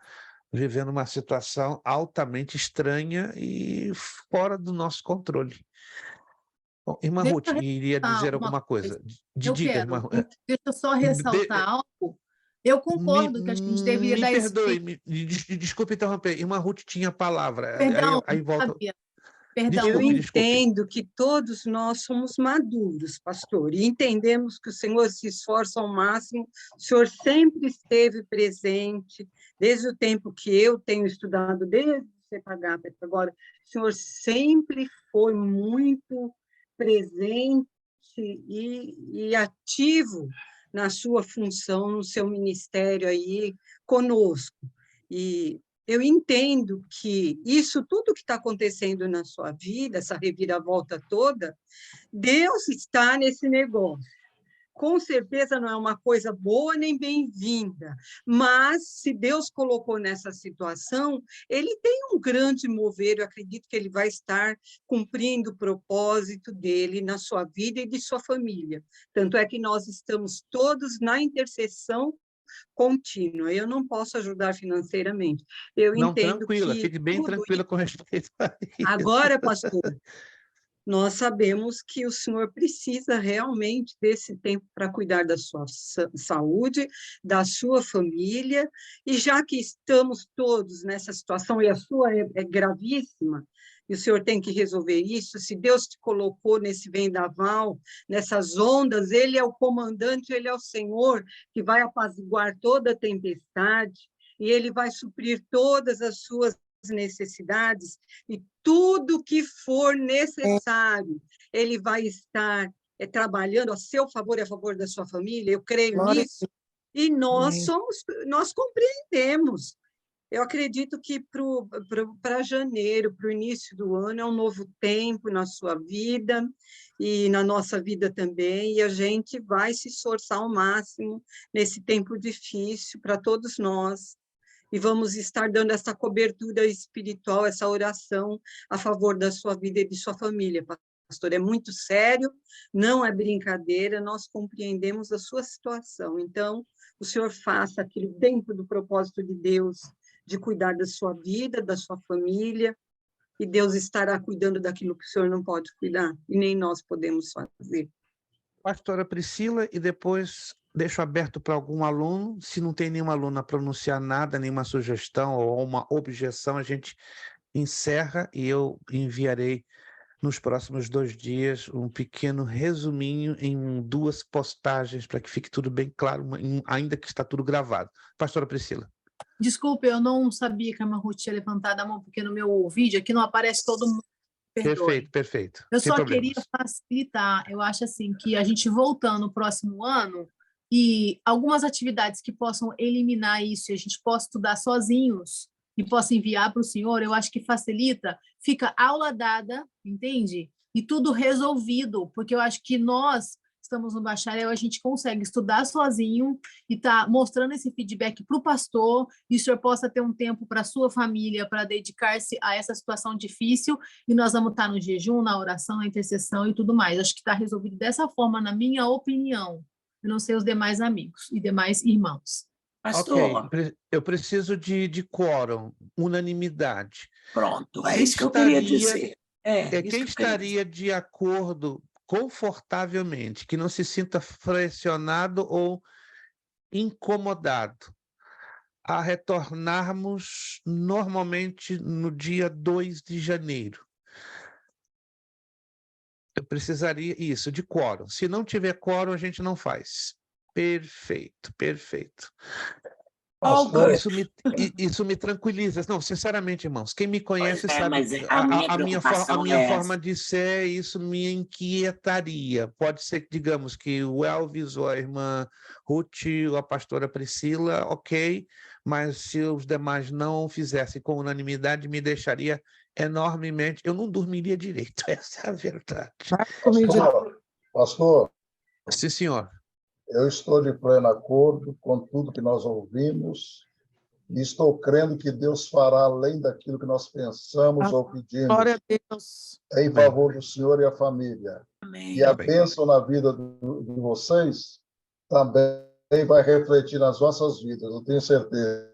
vivendo uma situação altamente estranha e fora do nosso controle. Bom, irmã Deixa Ruth, eu iria ressaltar dizer uma alguma coisa. coisa? Eu Diga, quero. irmã. Deixa eu só ressaltar algo. Eu concordo que a gente deveria Me dar esse perdoe, tempo. desculpe interromper. Irmã Ruth tinha a palavra. Perdão, Aí volta. sabia. Perdão. Eu Desculpe. entendo que todos nós somos maduros, pastor, e entendemos que o Senhor se esforça ao máximo, o Senhor sempre esteve presente, desde o tempo que eu tenho estudado, desde o CPH até agora, o Senhor sempre foi muito presente e ativo na sua função, no seu ministério aí conosco. E eu entendo que isso tudo que está acontecendo na sua vida, essa reviravolta toda, Deus está nesse negócio. Com certeza não é uma coisa boa nem bem-vinda, mas se Deus colocou nessa situação, ele tem um grande mover, eu acredito que ele vai estar cumprindo o propósito dele na sua vida e de sua família. Tanto é que nós estamos todos na intercessão contínua. Eu não posso ajudar financeiramente. Eu Não, entendo tranquila, que fique bem tranquila com respeito a isso. agora, pastor, nós sabemos que o senhor precisa realmente desse tempo para cuidar da sua saúde, da sua família, e já que estamos todos nessa situação, e a sua é gravíssima, e o senhor tem que resolver isso, se Deus te colocou nesse vendaval, nessas ondas, ele é o comandante, ele é o Senhor, que vai apaziguar toda a tempestade, e ele vai suprir todas as suas necessidades, e tudo que for necessário, ele vai estar trabalhando a seu favor e a favor da sua família, eu creio Glória nisso, e nós compreendemos. Eu acredito que para janeiro, para o início do ano, é um novo tempo na sua vida e na nossa vida também, e a gente vai se esforçar ao máximo nesse tempo difícil para todos nós, e vamos estar dando essa cobertura espiritual, essa oração a favor da sua vida e de sua família, pastor. É muito sério, não é brincadeira, nós compreendemos a sua situação. Então, o senhor faça aquilo dentro do propósito de Deus, de cuidar da sua vida, da sua família, e Deus estará cuidando daquilo que o senhor não pode cuidar, e nem nós podemos fazer. Pastora Priscila, e depois deixo aberto para algum aluno. Se não tem nenhum aluno a pronunciar nada, nenhuma sugestão ou uma objeção, a gente encerra e eu enviarei nos próximos 2 dias um pequeno resuminho em 2 postagens para que fique tudo bem claro, ainda que está tudo gravado. Pastora Priscila. Desculpe, eu não sabia que a Ruth tinha levantado a mão, porque no meu vídeo aqui não aparece todo mundo. Perdoe. Perfeito, perfeito. Eu sem só problemas. queria facilitar, eu acho assim, que a gente voltando no próximo ano e algumas atividades que possam eliminar isso e a gente possa estudar sozinhos e possa enviar para o senhor, eu acho que facilita, fica aula dada, entende? E tudo resolvido, porque eu acho que nós estamos no bacharel, a gente consegue estudar sozinho e tá mostrando esse feedback para o pastor, e o senhor possa ter um tempo para a sua família, para dedicar-se a essa situação difícil, e nós vamos estar no jejum, na oração, na intercessão e tudo mais. Acho que está resolvido dessa forma, na minha opinião. Eu não sei os demais amigos e demais irmãos. Pastor, Ok, eu preciso de quórum, unanimidade. pronto, é Quem isso que eu queria estaria- dizer. Quem estaria de acordo confortavelmente, que não se sinta pressionado ou incomodado a retornarmos normalmente no dia 2 de janeiro. Eu precisaria isso, de quórum. Se não tiver quórum, a gente não faz. Perfeito, perfeito. Pastor, Isso me tranquiliza. Não, sinceramente, irmãos, quem me conhece Pois é, sabe mas a minha a preocupação minha é forma de ser, isso me inquietaria. Pode ser que, digamos, que o Elvis ou a irmã Ruth ou a pastora Priscila, ok, mas se os demais não fizessem com unanimidade, me deixaria enormemente... Eu não dormiria direito, essa é a verdade. Pastor, Sim, senhor. eu estou de pleno acordo com tudo que nós ouvimos e estou crendo que Deus fará além daquilo que nós pensamos ou pedimos. Glória a Deus. Em favor do senhor e a família. Amém. E a bênção na vida de vocês também vai refletir nas vossas vidas, eu tenho certeza.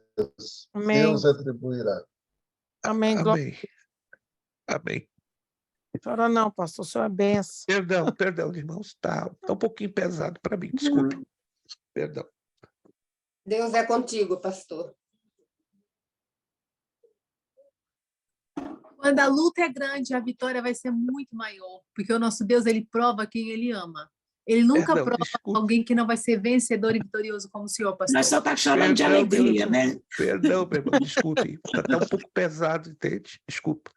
Amém. Deus retribuirá. Amém. Glória. Amém. Amém. Chora não, pastor, o senhor é benção. Perdão, irmãos, tá um pouquinho pesado para mim, desculpa. Perdão. Deus é contigo, pastor. Quando a luta é grande, a vitória vai ser muito maior, porque o nosso Deus, ele prova quem ele ama. Ele nunca prova alguém que não vai ser vencedor e vitorioso como o senhor, pastor. Nós só está chorando de alegria, né? Perdão, meu irmão, desculpe. Está até um pouco pesado, entende? Desculpa.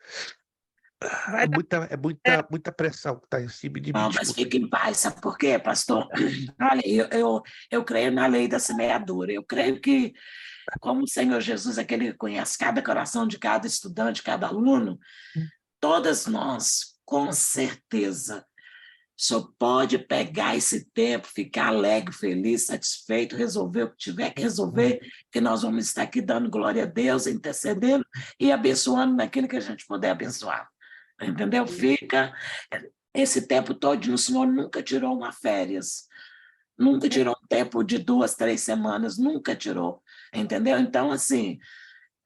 Vai dar muita pressão que está em cima de mim. Não, mas Desculpa. fique em paz, sabe por quê, pastor? Olha, eu creio na lei da semeadura, eu creio que, como o Senhor Jesus, aquele que conhece cada coração de cada estudante, cada aluno, todas nós, com certeza, só pode pegar esse tempo, ficar alegre, feliz, satisfeito, resolver o que tiver que resolver, que nós vamos estar aqui dando glória a Deus, intercedendo e abençoando naquilo que a gente puder abençoar. Entendeu? Fica esse tempo todo, o Senhor nunca tirou uma férias, nunca tirou um tempo de 2, 3 semanas, nunca tirou, entendeu? Então, assim,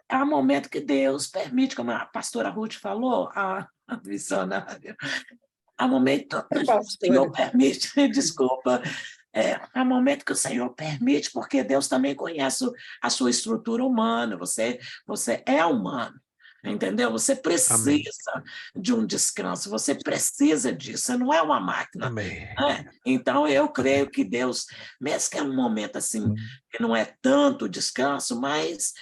há um momento que Deus permite, como a pastora Ruth falou, a missionária, há um momento que o Senhor permite, desculpa, há um momento que o Senhor permite, porque Deus também conhece a sua estrutura humana, você é humano, entendeu? Você precisa Amém. de um descanso, você precisa disso, você não é uma máquina. Amém. Né? Então, eu creio que Deus, mesmo que é um momento assim, que não é tanto descanso, mas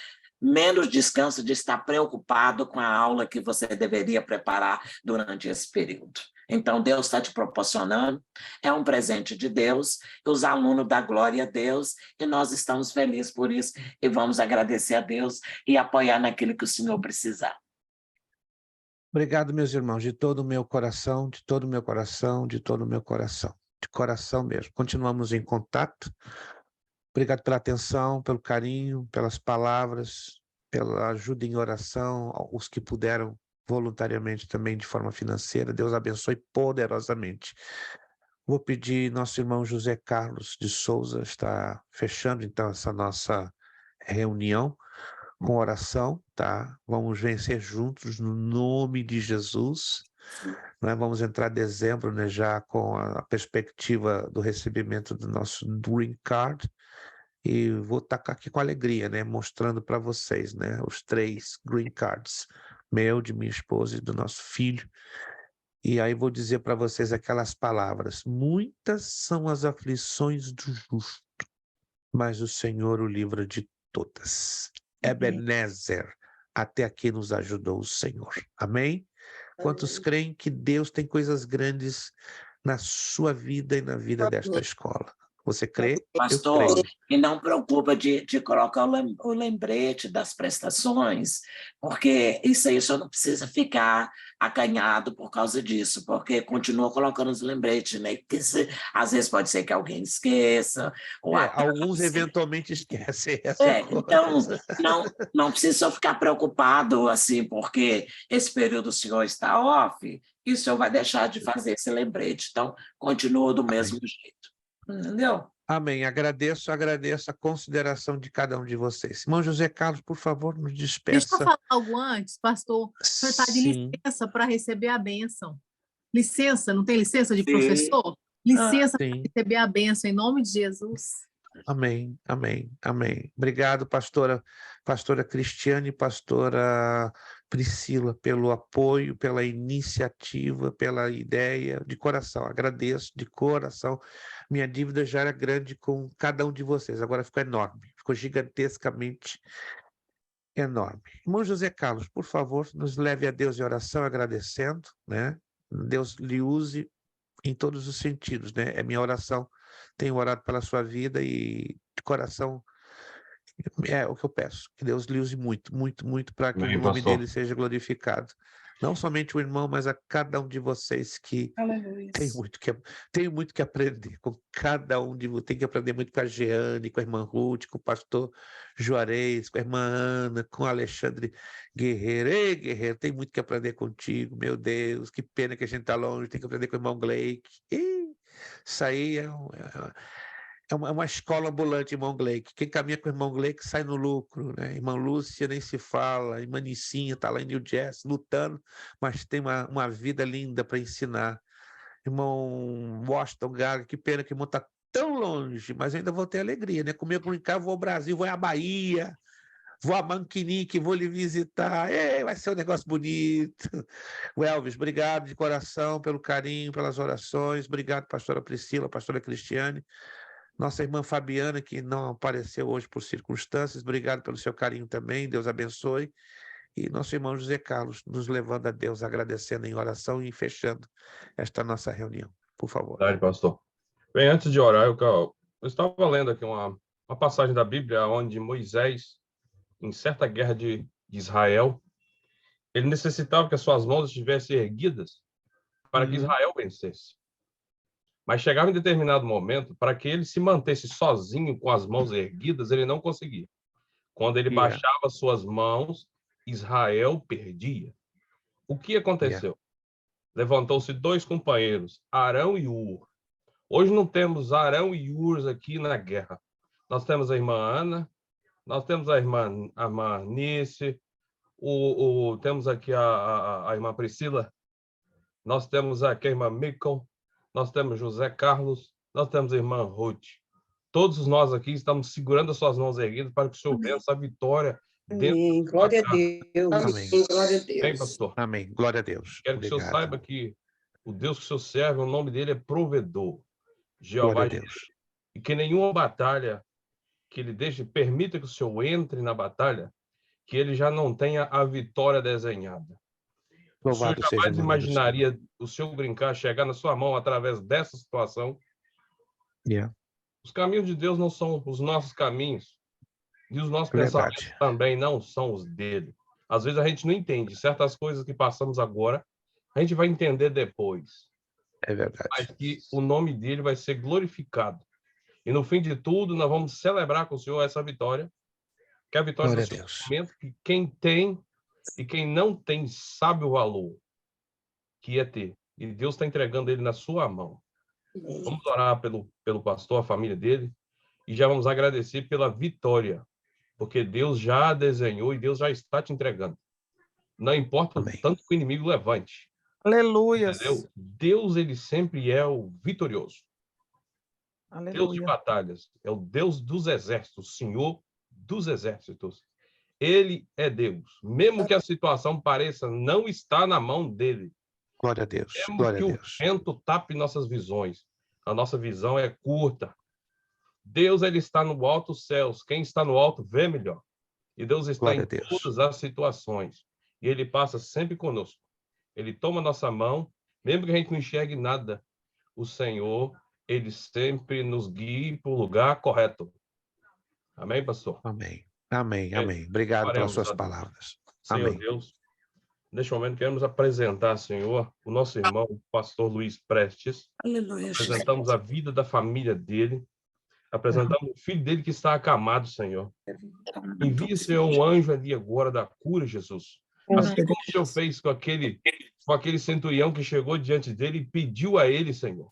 menos descanso de estar preocupado com a aula que você deveria preparar durante esse período. Então, Deus está te proporcionando, é um presente de Deus, os alunos dão glória a Deus, e nós estamos felizes por isso, e vamos agradecer a Deus e apoiar naquilo que o Senhor precisar. Obrigado, meus irmãos, de todo o meu coração, de todo o meu coração, de todo o meu coração, de coração mesmo. Continuamos em contato. Obrigado pela atenção, pelo carinho, pelas palavras, pela ajuda em oração, os que puderam voluntariamente também de forma financeira. Deus abençoe poderosamente. Vou pedir nosso irmão José Carlos de Souza, está fechando então essa nossa reunião com oração, tá? Vamos vencer juntos no nome de Jesus. Nós vamos entrar em dezembro, né, já com a perspectiva do recebimento do nosso Green Card. E vou estar aqui com alegria, né, mostrando para vocês, né, os 3 Green Cards, meu, de minha esposa e do nosso filho. E aí vou dizer para vocês aquelas palavras: muitas são as aflições do justo, mas o Senhor o livra de todas. Ebenezer, até aqui nos ajudou o Senhor. Amém? Quantos creem que Deus tem coisas grandes na sua vida e na vida desta escola? Você crê? Pastor, Eu creio. e não preocupa de colocar o lembrete das prestações, porque isso aí só não precisa ficar acanhado por causa disso, porque continua colocando os lembretes, né? Que às vezes pode ser que alguém esqueça. Ou Alguns eventualmente esquecem essa então, coisa. não precisa só ficar preocupado, assim, porque esse período o senhor está off, e o senhor vai deixar de fazer esse lembrete. Então, continua do mesmo jeito. Entendeu? Amém. Agradeço a consideração de cada um de vocês. Irmão José Carlos, por favor, nos despeça. Deixa eu falar algo antes, pastor. O senhor está de licença para receber a bênção. Licença, não tem licença de professor? Licença para receber a bênção, em nome de Jesus. Amém, amém, amém. Obrigado, pastora Cristiane, pastora Priscila, pelo apoio, pela iniciativa, pela ideia, de coração. Agradeço de coração. Minha dívida já era grande com cada um de vocês, agora ficou enorme, ficou gigantescamente enorme. Irmão José Carlos, por favor, nos leve a Deus em oração, agradecendo, né? Deus lhe use em todos os sentidos, né? É minha oração. Tenho orado pela sua vida e de coração é o que eu peço, que Deus lhe use muito, muito, muito para que o nome dele seja glorificado. Não somente o irmão, mas a cada um de vocês que tem muito que aprender com cada um de vocês. Tem que aprender muito com a Jeane, com a irmã Ruth, com o pastor Juarez, com a irmã Ana, com o Alexandre Guerreiro. Ei, Guerreiro, tem muito que aprender contigo, meu Deus, que pena que a gente está longe, tem que aprender com o irmão Gleick. Isso aí é uma escola ambulante, irmão Gleick. Quem caminha com o irmão Gleick sai no lucro, né? Irmã Lúcia nem se fala, irmã Nicinha está lá em New Jersey lutando, mas tem uma vida linda para ensinar. Irmão Washington Gaga, que pena que o irmão está tão longe, mas ainda vou ter alegria, né? Comigo em casa, vou ao Brasil, vou à Bahia, vou a Manquinique, vou lhe visitar. Vai ser um negócio bonito. O Elvis, obrigado de coração pelo carinho, pelas orações. Obrigado, pastora Priscila, pastora Cristiane. Nossa irmã Fabiana, que não apareceu hoje por circunstâncias, obrigado pelo seu carinho também, Deus abençoe. E nosso irmão José Carlos nos levando a Deus, agradecendo em oração e fechando esta nossa reunião. Por favor. Verdade, pastor. Bem, antes de orar, eu estava lendo aqui uma passagem da Bíblia onde Moisés, em certa guerra de Israel, ele necessitava que as suas mãos estivessem erguidas para que Israel vencesse. Mas chegava em determinado momento, para que ele se mantesse sozinho com as mãos erguidas, ele não conseguia. Quando ele baixava suas mãos, Israel perdia. O que aconteceu? Levantou-se 2 companheiros, Arão e Ur. Hoje não temos Arão e Ur aqui na guerra. Nós temos a irmã Ana, nós temos a irmã Nice, temos aqui a irmã Priscila, nós temos aqui a irmã Michael, nós temos José Carlos, nós temos a irmã Ruth. Todos nós aqui estamos segurando as suas mãos erguidas para que o Senhor vença a vitória. Amém. Glória a Deus. Amém. Glória a Deus. Bem, pastor? Amém. Glória a Deus. Quero que o senhor saiba que o Deus que o senhor serve, o nome dele é provedor. Jeová. Glória a Deus. E que nenhuma batalha que ele permita que o senhor entre na batalha, que ele já não tenha a vitória desenhada. Louvado o senhor jamais seja o nome do imaginaria o senhor brincar, chegar na sua mão através dessa situação. Os caminhos de Deus não são os nossos caminhos. E os nossos pensamentos também não são os dele. Às vezes a gente não entende certas coisas que passamos agora, a gente vai entender depois. É verdade. Mas que o nome dele vai ser glorificado. E no fim de tudo, nós vamos celebrar com o Senhor essa vitória, que é a vitória do momento, que quem tem e quem não tem sabe o valor que é ter. E Deus está entregando ele na sua mão. Vamos orar pelo pastor, a família dele, e já vamos agradecer pela vitória, porque Deus já desenhou e Deus já está te entregando. Não importa o tanto que o inimigo levante. Aleluia. Deus, ele sempre é o vitorioso. Aleluia. Deus de batalhas, é o Deus dos exércitos, o Senhor dos exércitos. Ele é Deus. Mesmo que a situação pareça não estar na mão dele. Glória a Deus. Mesmo Glória que a o Deus. vento tape nossas visões. A nossa visão é curta. Deus, ele está no alto céus. Quem está no alto vê melhor. E Deus está em todas as situações. E ele passa sempre conosco. Ele toma nossa mão, mesmo que a gente não enxergue nada. O Senhor, ele sempre nos guia para o lugar correto. Amém, pastor? Amém. Amém. Amém. Obrigado pelas suas palavras. Senhor Amém. Deus, neste momento queremos apresentar, Senhor, o nosso irmão, o pastor Luiz Prestes. Aleluia. Apresentamos a vida da família dele. Apresentamos o filho dele que está acamado, Senhor. Envie, Senhor, um anjo ali agora da cura, Jesus. Assim como o Senhor fez com aquele centurião que chegou diante dele e pediu a ele, Senhor,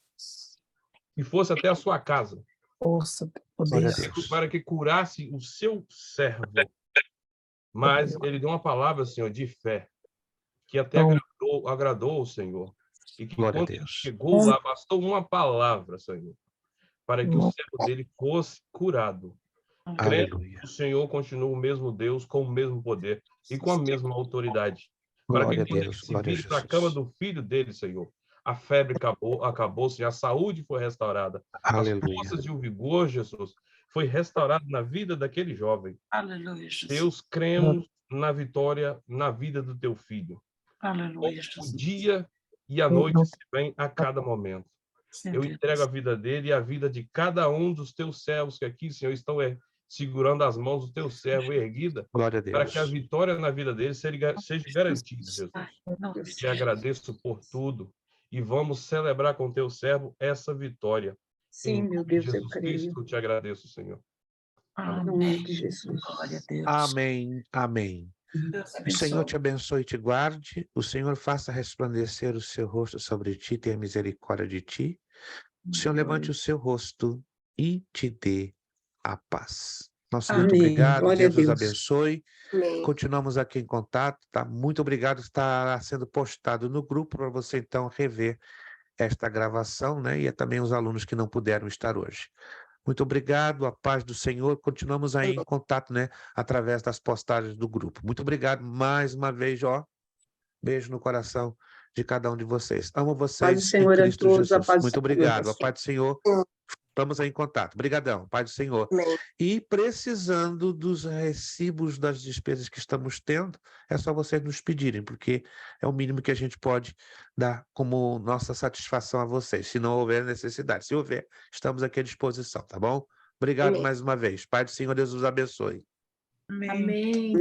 que fosse até a sua casa. Força, poder. Para que curasse o seu servo. Mas ele deu uma palavra, Senhor, de fé, que até agradou o Senhor. E que quando ele chegou lá, bastou uma palavra, Senhor, para que o servo dele fosse curado. Crendo que o Senhor continua o mesmo Deus, com o mesmo poder e com a mesma autoridade. Para que quando ele se vire para a cama do filho dele, Senhor, a febre acabou-se, a saúde foi restaurada. Aleluia. As forças e o vigor, Jesus, foi restaurado na vida daquele jovem. Aleluia, Jesus. Deus, cremos na vitória na vida do teu filho. Aleluia, Jesus. O dia e a noite se vem a cada momento. Eu entrego a vida dele e a vida de cada um dos teus servos que aqui, Senhor, estão segurando as mãos do teu servo erguida, para que a vitória na vida dele seja garantida, Jesus. Eu te agradeço por tudo e vamos celebrar com teu servo essa vitória. Sim, meu Deus, Jesus eu creio. Cristo, te agradeço, Senhor. Amém. Glória a Deus. Amém. Amém. O Senhor te abençoe e te guarde. O Senhor faça resplandecer o seu rosto sobre ti, tenha misericórdia de ti. O Senhor levante o seu rosto e te dê a paz. Nosso muito obrigado. Glória Deus a nos Deus. abençoe. Amém. Continuamos aqui em contato. Tá? Muito obrigado. Está sendo postado no grupo para você, então, rever esta gravação, né? E também os alunos que não puderam estar hoje. Muito obrigado, a paz do Senhor. Continuamos aí em contato, né? Através das postagens do grupo. Muito obrigado mais uma vez, ó. Beijo no coração de cada um de vocês. Amo vocês. Paz do Senhor em a Cristo todos, a Jesus. paz do Muito Senhor, obrigado. A pastor. paz do Senhor. Estamos aí em contato. Obrigadão, Pai do Senhor. Amém. E precisando dos recibos das despesas que estamos tendo, é só vocês nos pedirem, porque é o mínimo que a gente pode dar como nossa satisfação a vocês, se não houver necessidade. Se houver, estamos aqui à disposição, tá bom? Obrigado Amém. mais uma vez. Pai do Senhor, Deus os abençoe. Amém. Amém.